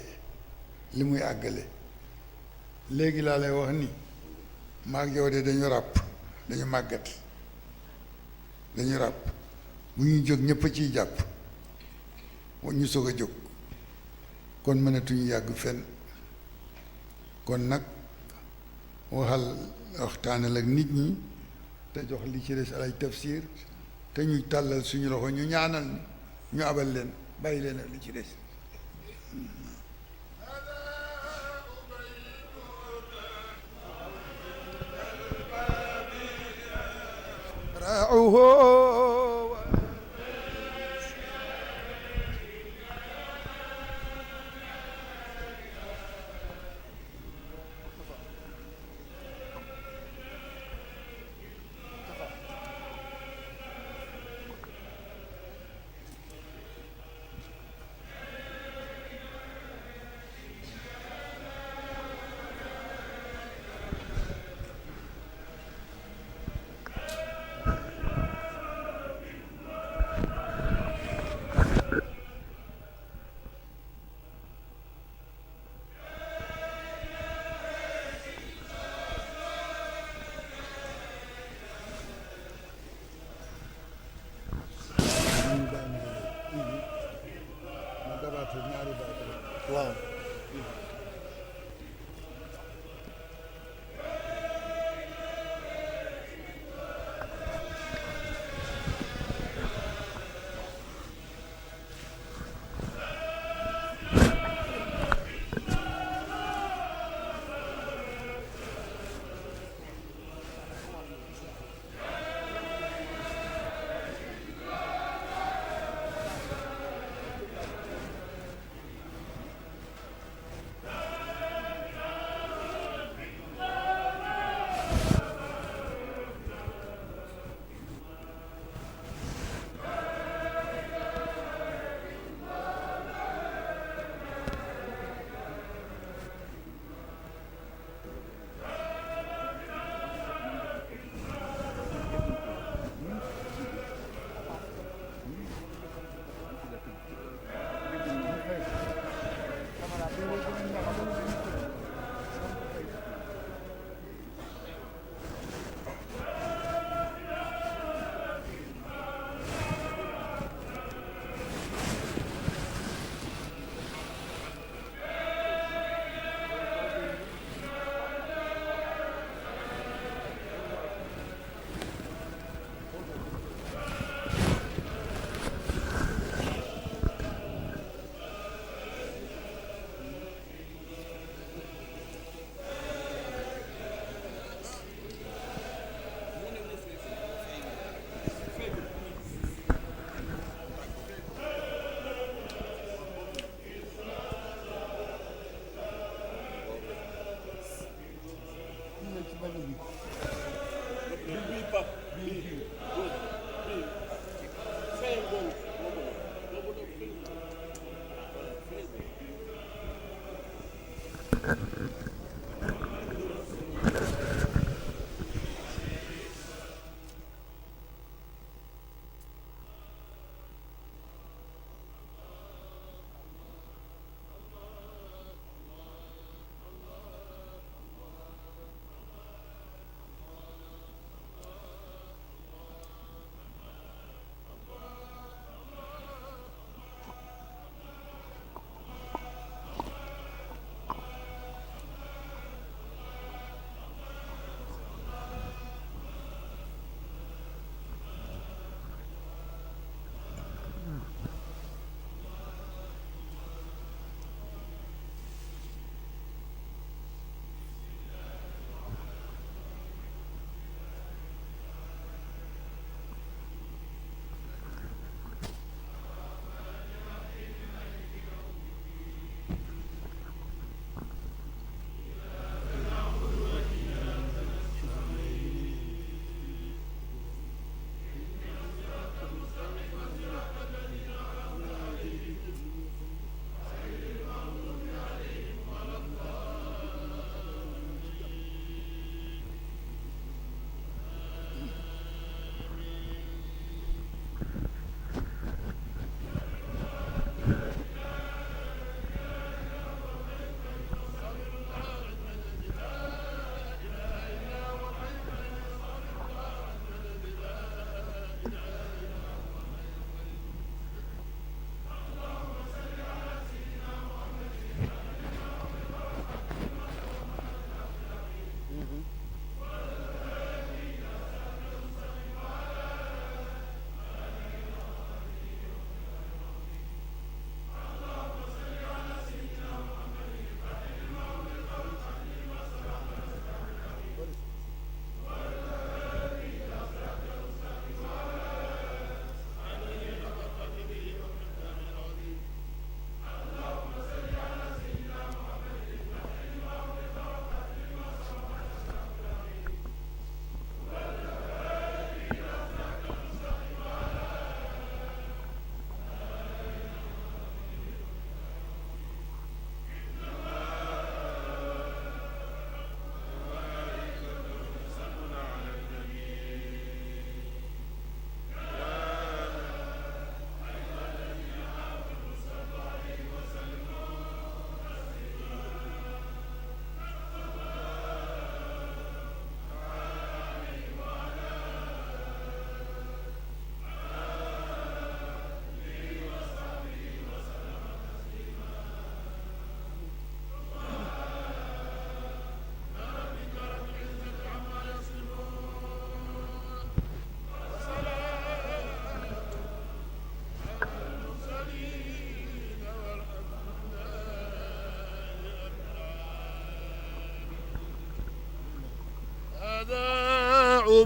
li muy àggale léegi laa lay wax ni maag yow de dañu ràpp dañu màggat dañu ràpp bu ñuy jóg ñëpp a ciy jàpp ñu soog a jóg kon mënatuñu yàgg fenn kon nag waxtaanal ak nit ñi te jox li ci des alay tafsir te ñuy tàllal suñu loxo ñu ñaanal ñu abal leen bàyyi leen ak li ci des waaw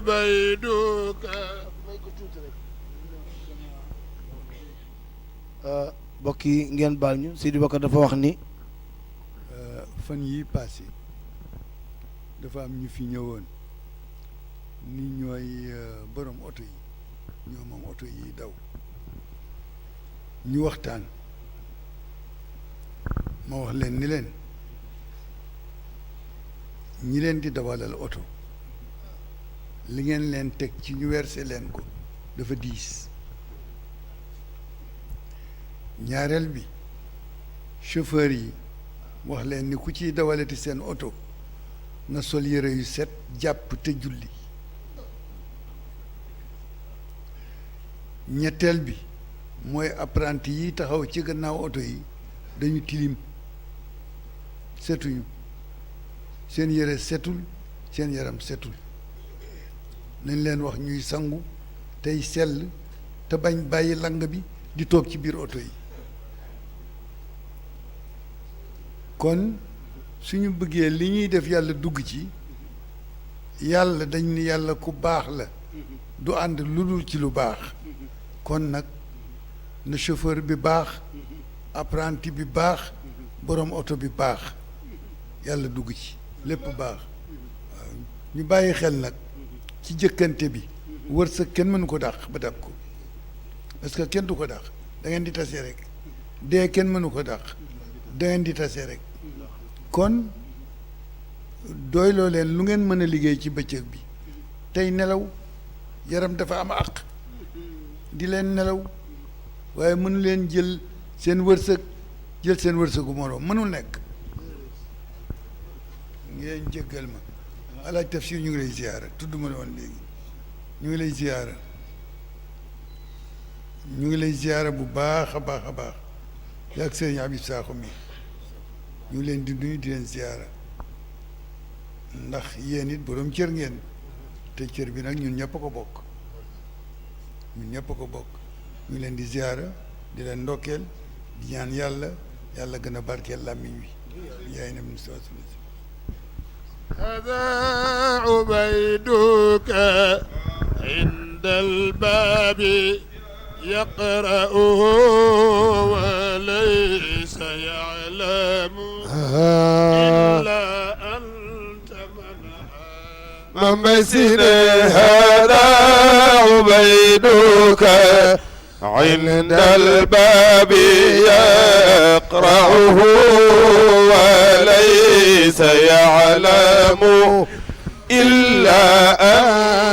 عبيدك mbokk yi ngeen baal ñu Sidi Bakar dafa wax ni fan yi passé dafa am ñu fi ñëwoon ni ñooy borom oto yi ñoo moom oto yi daw ñu waxtaan ma wax leen ni leen ñi leen di dawalal oto li ngeen leen teg ci ñu werse leen ko dafa diis ñaareel bi chauffeur yi wax leen ni ku ciy dawalati seen oto na sol yére yu set jàpp te julli ñetteel bi mooy apprenti yi taxaw ci gannaaw oto yi dañu tilim setuñu seen yére setul seen yaram setul nañ leen wax ñuy sangu tey sell te bañ bàyyi lang bi di toog ci biir oto yi kon suñu bëggee li ñuy def yàlla dugg ci yàlla dañ ni yàlla ku baax la du ànd lu dul ci lu baax kon nag na chauffeur bi baax apprenti bi baax borom oto bi baax yàlla dugg ci lépp baax waaw ñu bàyyi xel nag ci jëkkante bi wërsëg kenn mënu ko dàq ba dab ko parce que kenn du ko dàq da ngeen di tase rek dee kenn mënu ko dàq da ngeen di tase rek kon doyloo leen lu ngeen mën a liggéey ci bëccëg bi tey nelaw yaram dafa am àq di leen nelaw waaye mënu leen jël seen wërsëgu moroom mënul nekk ngeen jéggal ma alaaj Tafsir ñu ngi lay ziyaara tudd ma woon léegi ñu ngi lay ziyaara ñu ngi lay ziyaara bu baax a baax a baax yaag sëriñ Habib Sakho mi ñu ngi leen di nuyu di leen ziyaara ndax yéen it boroom cër ngeen te cër bi nag ñun ñëpp a ko bokk ñun ñëpp a ko bokk ñu ngi leen di ziyaara di leen ndokkeel di ñaan yàlla gën a barkeel làmmiñ wi yaay na ministre هذا عبيدك عند الباب يقرأه وليس يعلم إلا أنت من بسن هذا عبيدك عند الباب يقرأه وليس يعلم إلا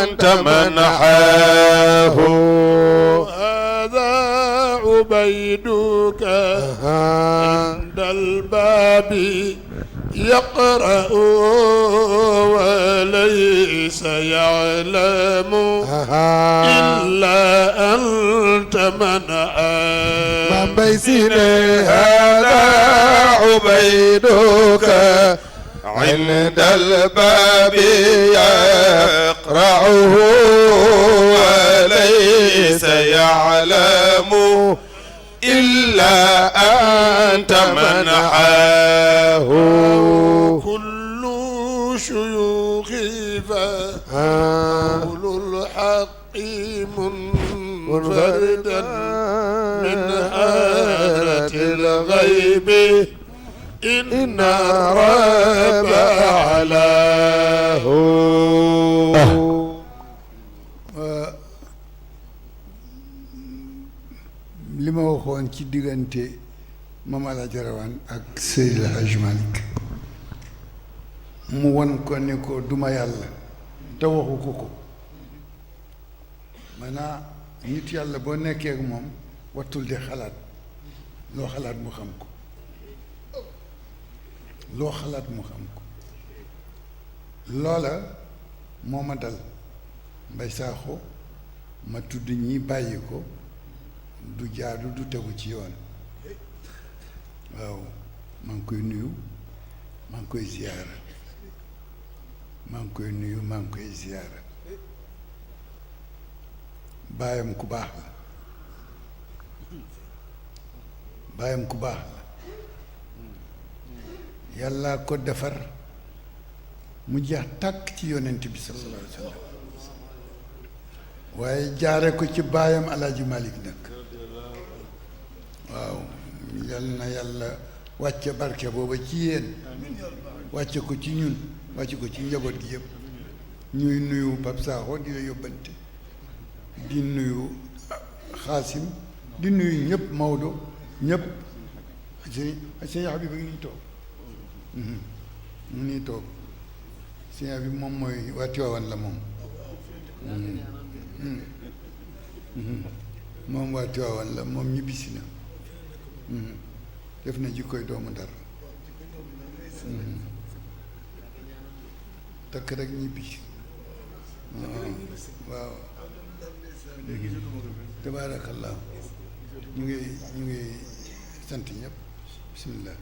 أنت منحاه هذا عبيدك عند الباب يقرأ وليس يعلم إلا أنت من بيسن هذا عبيدك عند الباب يقرأه وليس يعلم إلا أنت منحاه كل شيوخي فقول الحق منفردا من حالة الغيب إن رب علاه li ma waxoon ci diggante Mame Alhaji Rawane ak Seydi El Hadji Malick mu won ko ne ko duma yàlla te waxu ko maanaam nit yàlla boo nekkee ak moom wattul di xalaat loo xalaat mu xam ko loo xalaat mu xam ko loola moo ma dal Mbay Saaxo ma tudd ñi bàyyi ko du jaadu du tegu ci yoon waaw maa ngi koy nuyu maa ngi koy ziyaara maa ngi koy nuyu maa ngi koy ziyaara baayam ku baax la baayam ku baax la yàlla ko defar mu jeex tàkk ci yonent bi sallallahu alayhi wa sallam waaye jaare ko ci baayam Alaaji Malik nag waaw yal na yàlla wàcce barke booba ci yéen wàcce ko ci ñun wàcce ko ci njaboot gi yëpp ñuy nuyu Pape Sakho di la yóbbante di nuyu Xaasim di nuyu ñëpp Maodo ñëpp sëñ Habib bi ngi nii toog mu ngi nii toog sëñ Habib moom mooy waa Tiwaawan la moom moom waa Tiwaawan la moom ñibbisi na def na jikkoy doomu Ndar takk rek ñibbisi waaw tabaarakallah ñu ngi sant ñëpp bismillah